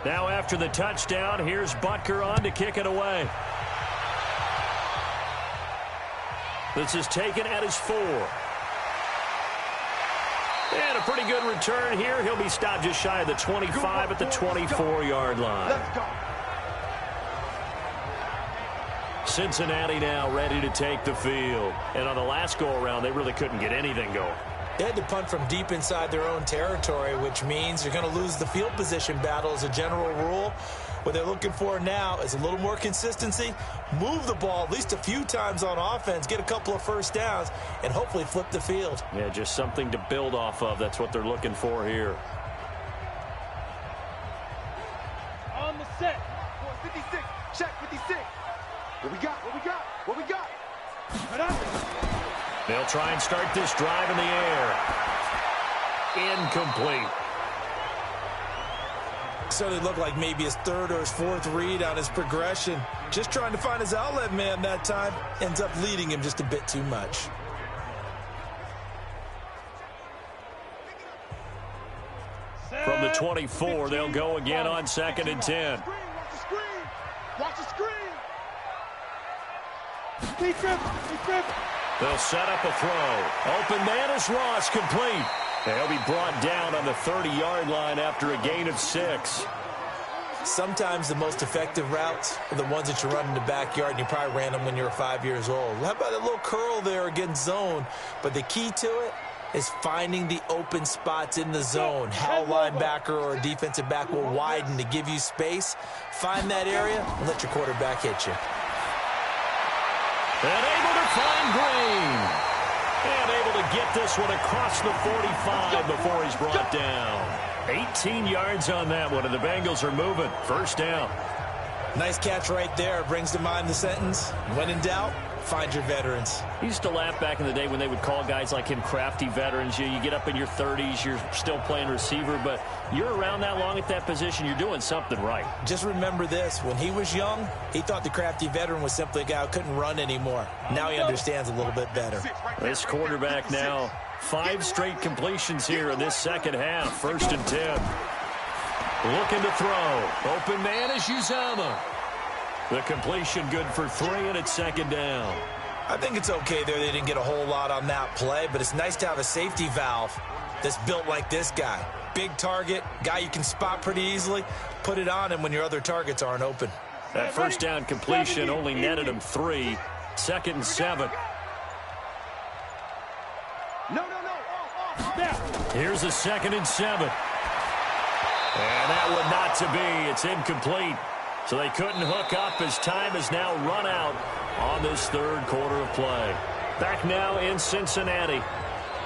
[SPEAKER 1] Now after the touchdown, here's Butker on to kick it away. This is taken at his 4. And a pretty good return here. He'll be stopped just shy of the 25 at the 24-yard line. Cincinnati now ready to take the field. And on the last go-around, they really couldn't get anything going.
[SPEAKER 2] They had to punt from deep inside their own territory, which means you're going to lose the field position battle as a general rule. What they're looking for now is a little more consistency, move the ball at least a few times on offense, get a couple of first downs, and hopefully flip the field.
[SPEAKER 1] Yeah, just something to build off of. That's what they're looking for here.
[SPEAKER 3] On the set. 56. Check 56. What we got? What we got? What we got?
[SPEAKER 1] They'll try and start this drive in the air. Incomplete.
[SPEAKER 2] Certainly looked like maybe his 3rd or his 4th read on his progression. Just trying to find his outlet man that time. Ends up leading him just a bit too much.
[SPEAKER 1] From the 24, they'll go again on 2nd and 10.
[SPEAKER 3] Watch the screen. Watch the screen.
[SPEAKER 1] They'll set up a throw. Open man is Ross, complete. And he'll be brought down on the 30-yard line after a gain of 6.
[SPEAKER 2] Sometimes the most effective routes are the ones that you run in the backyard, and you probably ran them when you were 5 years old. How about a little curl there against zone? But the key to it is finding the open spots in the zone. How a linebacker or a defensive back will widen to give you space. Find that area and let your quarterback hit you.
[SPEAKER 1] And able to find Green. And able to get this one across the 45 before he's brought down. 18 yards on that one, and the Bengals are moving. First down.
[SPEAKER 2] Nice catch right there. Brings to mind the sentence, when in doubt, find your veterans.
[SPEAKER 1] I used to laugh back in the day when they would call guys like him crafty veterans. You get up in your 30s, you're still playing receiver, but you're around that long at that position, you're doing something right.
[SPEAKER 2] Just remember this. When he was young, he thought the crafty veteran was simply a guy who couldn't run anymore. Now he understands a little bit better.
[SPEAKER 1] This quarterback now, 5 straight completions here in this second half. 1st and 10. Looking to throw. Open man is Uzama. The completion good for 3, and it's 2nd down.
[SPEAKER 2] I think it's okay there. They didn't get a whole lot on that play, but it's nice to have a safety valve that's built like this guy. Big target, guy you can spot pretty easily. Put it on him when your other targets aren't open.
[SPEAKER 1] That first down completion only netted him 3. 2nd and 7.
[SPEAKER 3] No.
[SPEAKER 1] Here's a 2nd and 7. And that one not to be. It's incomplete. So they couldn't hook up as time has now run out on this 3rd quarter of play. Back now in Cincinnati.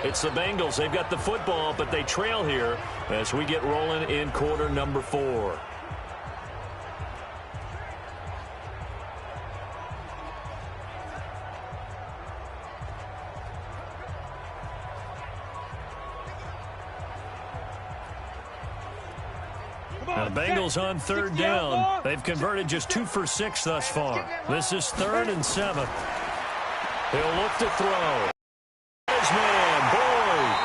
[SPEAKER 1] It's the Bengals. They've got the football, but they trail here as we get rolling in quarter number 4. Now the Bengals on 3rd down. They've converted just 2 for 6 thus far. This is 3rd and 7. He'll look to throw. His man, Boyd.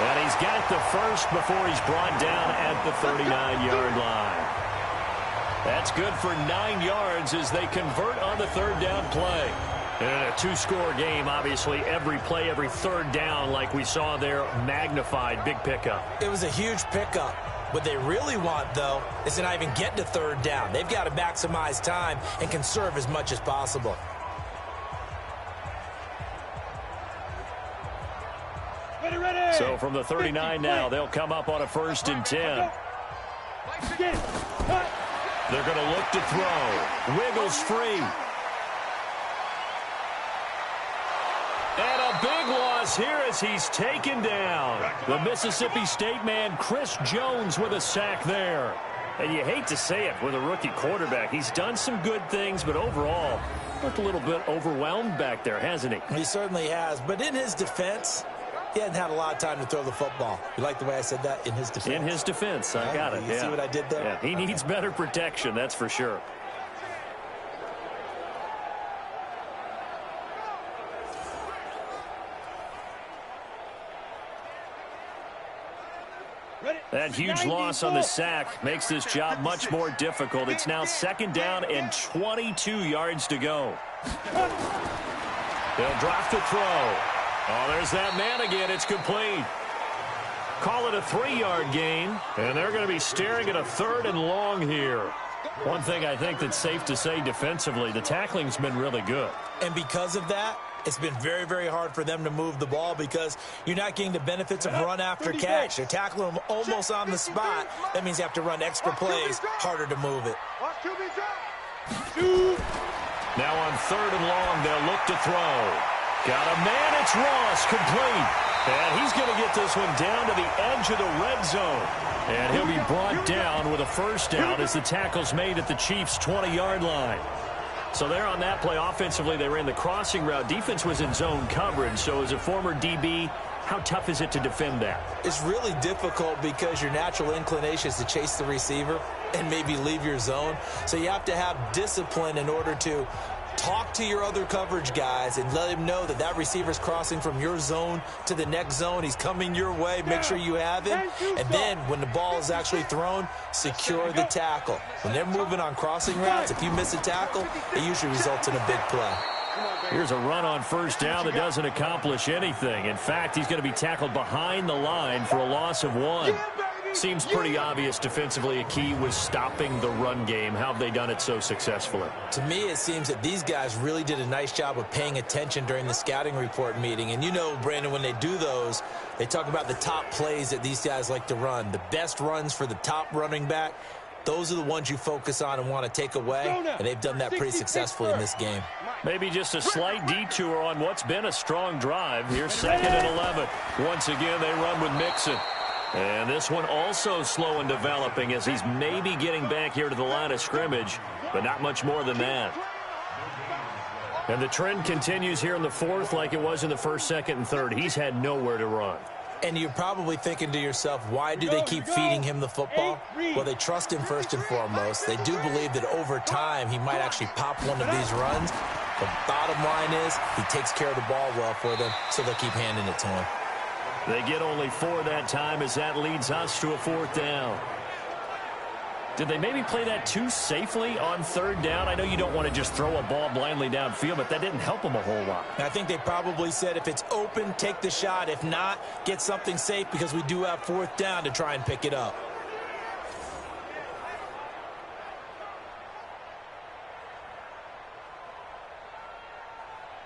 [SPEAKER 1] And he's got the first before he's brought down at the 39-yard line. That's good for 9 yards as they convert on the 3rd down play. And a 2-score game, obviously, every play, every 3rd down, like we saw there, magnified, big pickup.
[SPEAKER 2] It was a huge pickup. What they really want, though, is to not even get to 3rd down. They've got to maximize time and conserve as much as possible.
[SPEAKER 3] Ready.
[SPEAKER 1] So from the 39 now. They'll come up on a 1st and 10. They're going to look to throw. Wiggles free. And a big loss here as he's taken down. The Mississippi State man, Chris Jones, with a sack there. And you hate to say it with a rookie quarterback. He's done some good things, but overall, looked a little bit overwhelmed back there, hasn't he?
[SPEAKER 2] He certainly has. But in his defense, he hasn't had a lot of time to throw the football. You like the way I said that? In his defense?
[SPEAKER 1] In his defense. I got it.
[SPEAKER 2] You see what I did there?
[SPEAKER 1] Yeah, he needs better protection, that's for sure. That huge loss on the sack makes this job much more difficult. It's now 2nd down and 22 yards to go. They'll drop to throw. Oh, there's that man again. It's complete. Call it a 3-yard gain, and they're going to be staring at a 3rd and long here. One thing I think that's safe to say defensively, the tackling's been really good.
[SPEAKER 2] And because of that, it's been very, very hard for them to move the ball because you're not getting the benefits of run after catch. They're tackling them almost on the spot. That means you have to run extra plays, harder to move it.
[SPEAKER 1] Now on 3rd and long, they'll look to throw. Got a man, it's Ross, complete. And he's going to get this one down to the edge of the red zone. And he'll be brought down with a 1st down as the tackle's made at the Chiefs' 20-yard line. So there on that play, offensively, they ran the crossing route. Defense was in zone coverage. So as a former DB, how tough is it to defend that?
[SPEAKER 2] It's really difficult because your natural inclination is to chase the receiver and maybe leave your zone. So you have to have discipline in order to talk to your other coverage guys and let him know that that receiver's crossing from your zone to the next zone. He's coming your way. Make sure you have him. And then when the ball is actually thrown, secure the tackle. When they're moving on crossing routes, if you miss a tackle, it usually results in a big play.
[SPEAKER 1] Here's a run on 1st down that doesn't accomplish anything. In fact, he's going to be tackled behind the line for a loss of 1. Seems pretty obvious defensively a key was stopping the run game. How have they done it so successfully?
[SPEAKER 2] To me, it seems that these guys really did a nice job of paying attention during the scouting report meeting. And you know, Brandon, when they do those, they talk about the top plays that these guys like to run. The best runs for the top running back, those are the ones you focus on and want to take away. And they've done that pretty successfully in this game.
[SPEAKER 1] Maybe just a slight detour on what's been a strong drive. Here's 2nd and 11. Once again, they run with Mixon. And this one also slow in developing as he's maybe getting back here to the line of scrimmage, but not much more than that. And the trend continues here in the 4th like it was in the 1st, 2nd, and 3rd. He's had nowhere to run.
[SPEAKER 2] And you're probably thinking to yourself, why do they keep feeding him the football? Well, they trust him first and foremost. They do believe that over time he might actually pop one of these runs. The bottom line is he takes care of the ball well for them, so they'll keep handing it to him.
[SPEAKER 1] They get only 4 that time as that leads us to a 4th down. Did they maybe play that too safely on 3rd down? I know you don't want to just throw a ball blindly downfield, but that didn't help them a whole lot.
[SPEAKER 2] I think they probably said if it's open, take the shot. If not, get something safe because we do have 4th down to try and pick it up.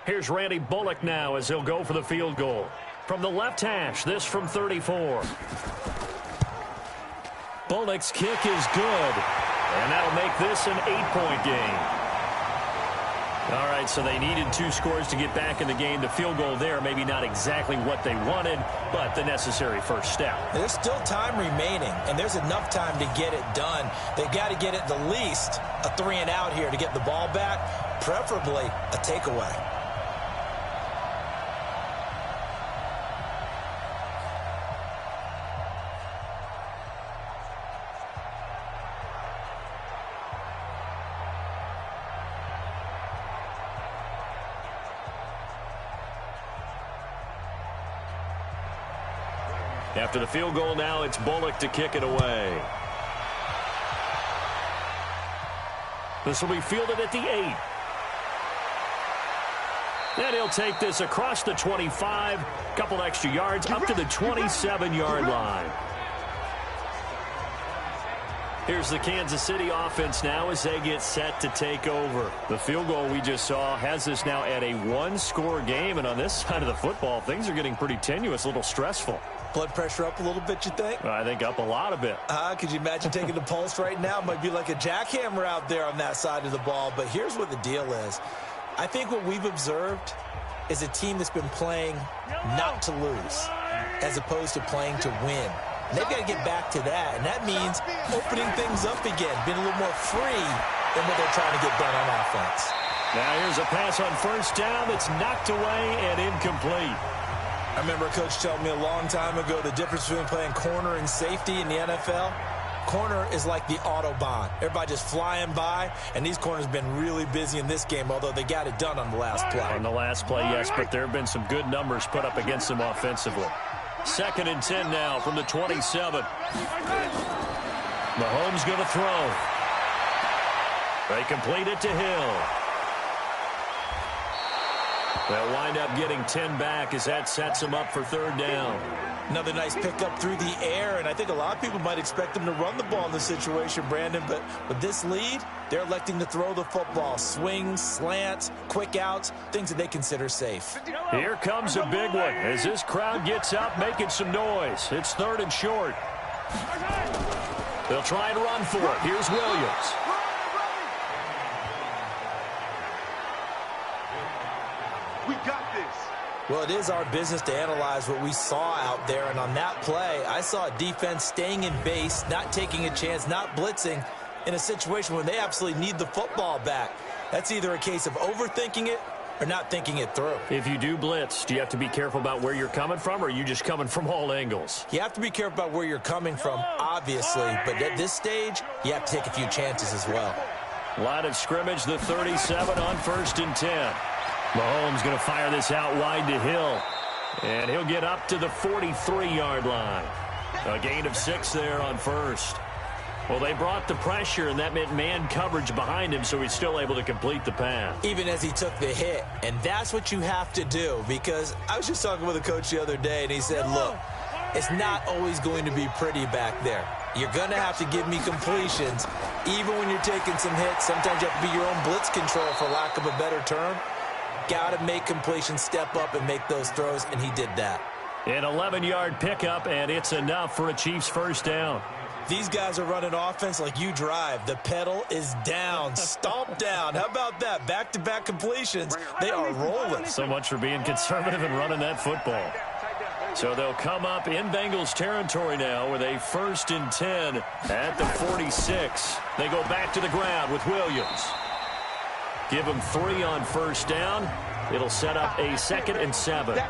[SPEAKER 1] Here's Randy Bullock now as he'll go for the field goal. From the left hash, this from 34. Bullock's kick is good, and that'll make this an 8-point game. All right, so they needed 2 scores to get back in the game. The field goal there, maybe not exactly what they wanted, but the necessary first step.
[SPEAKER 2] There's still time remaining, and there's enough time to get it done. They've got to get at the least a 3-and-out here to get the ball back, preferably a takeaway.
[SPEAKER 1] After the field goal now, it's Bullock to kick it away. This will be fielded at the 8. Then he'll take this across the 25, couple extra yards, up to the 27-yard line. Here's the Kansas City offense now as they get set to take over. The field goal we just saw has us now at a one-score game, and on this side of the football, things are getting pretty tenuous, a little stressful.
[SPEAKER 2] Blood pressure up a little bit, you think?
[SPEAKER 1] I think up a lot of it.
[SPEAKER 2] Could you imagine taking the pulse right now? It might be like a jackhammer out there on that side of the ball, but here's what the deal is. I think what we've observed is a team that's been playing not to lose as opposed to playing to win. And they've got to get back to that, and that means opening things up again, being a little more free than what they're trying to get done on offense.
[SPEAKER 1] Now here's a pass on first down that's knocked away and incomplete.
[SPEAKER 2] I remember a coach telling me a long time ago the difference between playing corner and safety in the NFL. Corner is like the Autobahn. Everybody just flying by, and these corners have been really busy in this game, although they got it done on the last play.
[SPEAKER 1] On the last play, yes, but there have been some good numbers put up against them offensively. 2nd and 10 now from the 27. Mahomes going to throw. They complete it to Hill. They'll wind up getting 10 back as that sets them up for 3rd down.
[SPEAKER 2] Another nice pickup through the air, and I think a lot of people might expect them to run the ball in this situation, Brandon, but with this lead, they're electing to throw the football. Swings, slants, quick outs, things that they consider safe.
[SPEAKER 1] Here comes a big one as this crowd gets up making some noise. It's 3rd and short. They'll try and run for it. Here's Williams.
[SPEAKER 3] We got this.
[SPEAKER 2] Well, it is our business to analyze what we saw out there, and on that play, I saw a defense staying in base, not taking a chance, not blitzing in a situation where they absolutely need the football back. That's either a case of overthinking it or not thinking it through.
[SPEAKER 1] If you do blitz, do you have to be careful about where you're coming from, or are you just coming from all angles?
[SPEAKER 2] You have to be careful about where you're coming from, obviously, but at this stage, you have to take a few chances as well.
[SPEAKER 1] Line of scrimmage, the 37 on 1st and 10. Mahomes going to fire this out wide to Hill. And he'll get up to the 43-yard line. A gain of 6 there on 1st. Well, they brought the pressure, and that meant man coverage behind him, so he's still able to complete the pass.
[SPEAKER 2] Even as he took the hit. And that's what you have to do, because I was just talking with a coach the other day, and he said, look, it's not always going to be pretty back there. You're going to have to give me completions. Even when you're taking some hits, sometimes you have to be your own blitz control, for lack of a better term. Got to make completions, step up, and make those throws, and he did that.
[SPEAKER 1] An 11-yard pickup, and it's enough for a Chiefs first down.
[SPEAKER 2] These guys are running offense like you drive. The pedal is down, stomp down. How about that? Back-to-back completions. They are rolling.
[SPEAKER 1] So much for being conservative and running that football. So they'll come up in Bengals territory now with a 1st and 10 at the 46. They go back to the ground with Williams. Give him 3 on first down. It'll set up a 2nd and 7.
[SPEAKER 2] All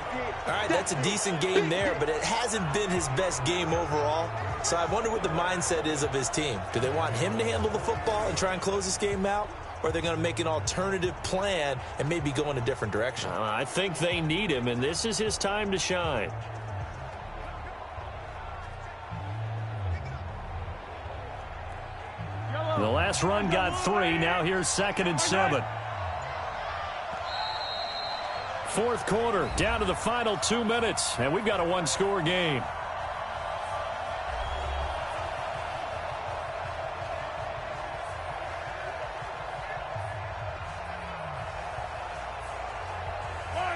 [SPEAKER 2] right, that's a decent game there, but it hasn't been his best game overall. So I wonder what the mindset is of his team. Do they want him to handle the football and try and close this game out? Or are they going to make an alternative plan and maybe go in a different direction?
[SPEAKER 1] I think they need him, and this is his time to shine. The last run got 3. Now here's 2nd and 7. 4th quarter, down to the final 2 minutes, and we've got a one-score game.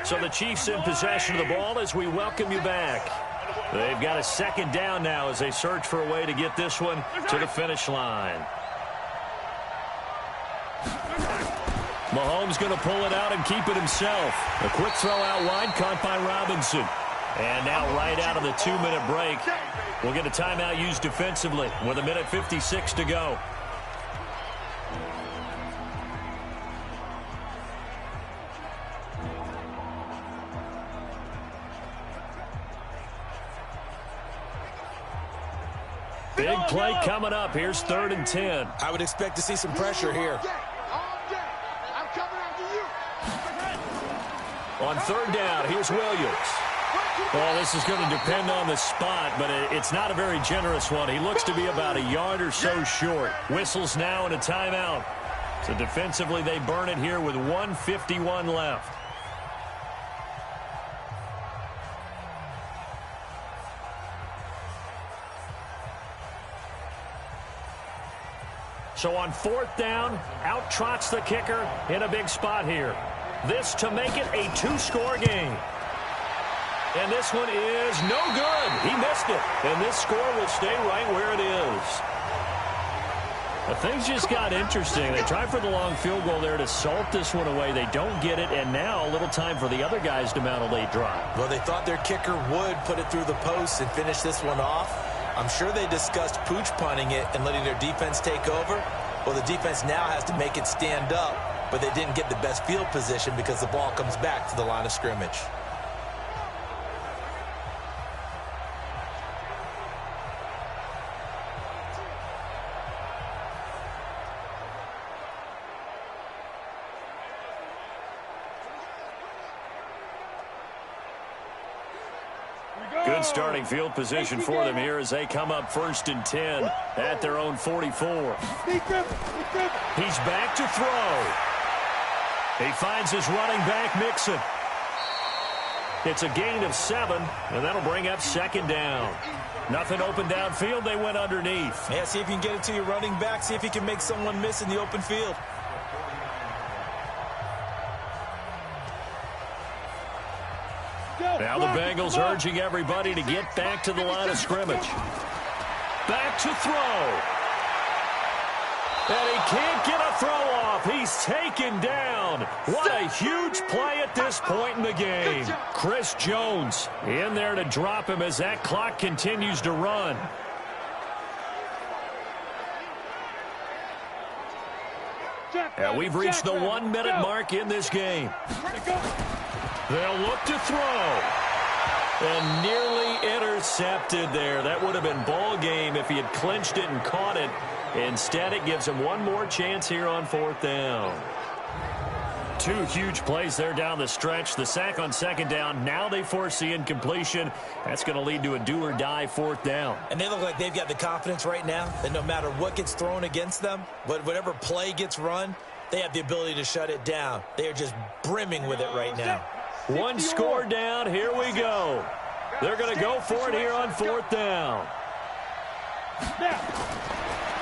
[SPEAKER 1] So the Chiefs in possession of the ball as we welcome you back. They've got a 2nd down now as they search for a way to get this one to the finish line. Mahomes going to pull it out and keep it himself. A quick throw out wide, caught by Robinson. And now right out of the 2-minute break, we'll get a timeout used defensively with 1:56 to go. Big play coming up. Here's 3rd and 10.
[SPEAKER 2] I would expect to see some pressure here.
[SPEAKER 1] On 3rd down, here's Williams. Well, this is going to depend on the spot, but it's not a very generous one. He looks to be about a yard or so short. Whistles now and a timeout. So defensively, they burn it here with 1:51 left. So on 4th down, out trots the kicker in a big spot here. This to make it a 2-score game. And this one is no good. He missed it. And this score will stay right where it is. But things just got interesting. They tried for the long field goal there to salt this one away. They don't get it, and now a little time for the other guys to mount a late drive.
[SPEAKER 2] Well, they thought their kicker would put it through the post and finish this one off. I'm sure they discussed pooch punting it and letting their defense take over. Well, the defense now has to make it stand up, but they didn't get the best field position because the ball comes back to the line of scrimmage.
[SPEAKER 1] Good starting field position for them here as they come up 1st and 10 at their own 44. He's back to throw. He finds his running back, Mixon. It's a gain of 7, and that'll bring up 2nd down. Nothing open downfield. They went underneath.
[SPEAKER 2] Yeah, see if you can get it to your running back. See if you can make someone miss in the open field.
[SPEAKER 1] Now the Bengals urging everybody to get back to the line of scrimmage. Back to throw. And he can't get a throw off. He's taken down. What a huge play at this point in the game. Chris Jones in there to drop him as that clock continues to run. And we've reached the 1-minute mark in this game. They'll look to throw. And nearly intercepted there. That would have been ball game if he had clinched it and caught it. Instead, it gives him one more chance here on 4th down. 2 huge plays there down the stretch. The sack on 2nd down. Now they force the incompletion. That's going to lead to a do-or-die 4th down.
[SPEAKER 2] And they look like they've got the confidence right now that no matter what gets thrown against them, whatever play gets run, they have the ability to shut it down. They are just brimming with it right now.
[SPEAKER 1] 1 score down. Here we go. They're going to go for it here on 4th down.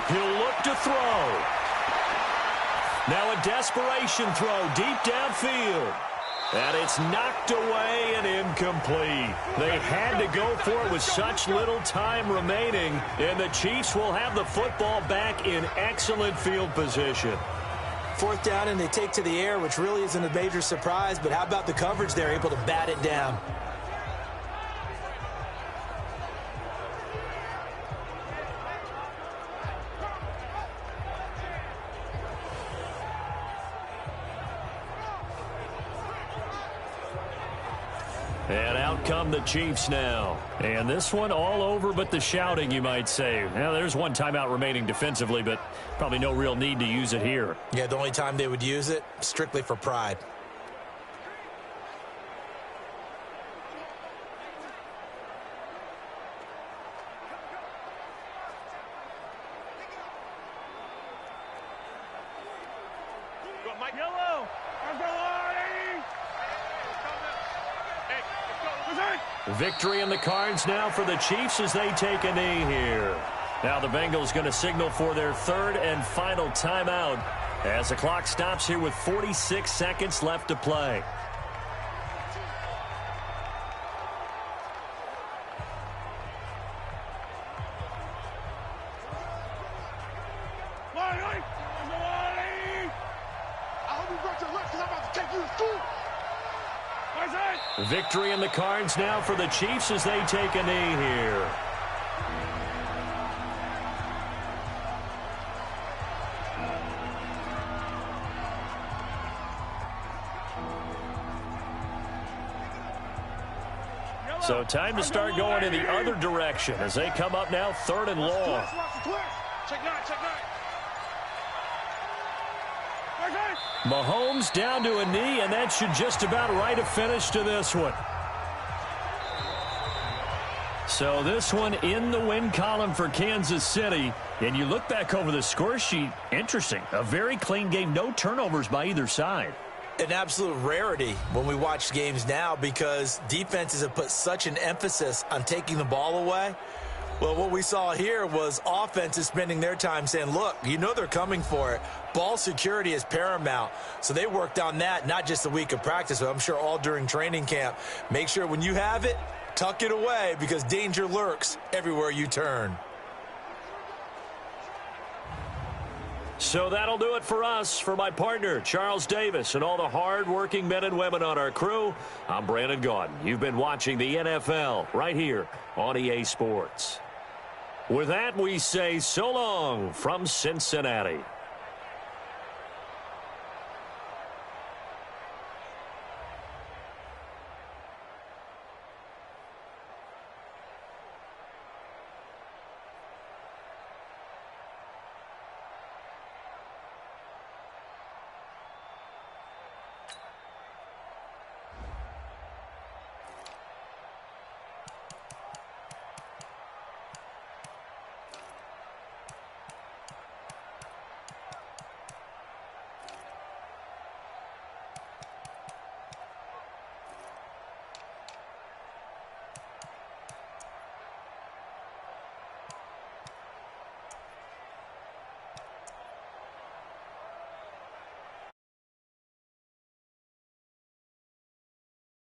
[SPEAKER 1] He'll look to throw. Now a desperation throw deep downfield. And it's knocked away and incomplete. They had to go for it with such little time remaining. And the Chiefs will have the football back in excellent field position.
[SPEAKER 2] 4th down, and they take to the air, which really isn't a major surprise. But how about the coverage? They're able to bat it down.
[SPEAKER 1] And out come the Chiefs now. And this one all over but the shouting, you might say. Now, there's 1 timeout remaining defensively, but probably no real need to use it here.
[SPEAKER 2] Yeah, the only time they would use it, strictly for pride.
[SPEAKER 1] Victory in the cards now for the Chiefs as they take a knee here. Now the Bengals going to signal for their 3rd and final timeout as the clock stops here with 46 seconds left to play. Victory in the cards now for the Chiefs as they take a knee here. So time to start going in the other direction as they come up now 3rd and long. Mahomes down to a knee, and that should just about write a finish to this one. So this one in the win column for Kansas City. And you look back over the score sheet, interesting. A very clean game, no turnovers by either side.
[SPEAKER 2] An absolute rarity when we watch games now because defenses have put such an emphasis on taking the ball away. Well, what we saw here was offenses spending their time saying, look, you know they're coming for it. Ball security is paramount. So they worked on that, not just a week of practice, but I'm sure all during training camp. Make sure when you have it, tuck it away because danger lurks everywhere you turn.
[SPEAKER 1] So that'll do it for us. For my partner, Charles Davis, and all the hard-working men and women on our crew, I'm Brandon Gaudin. You've been watching the NFL right here on EA Sports. With that, we say so long from Cincinnati.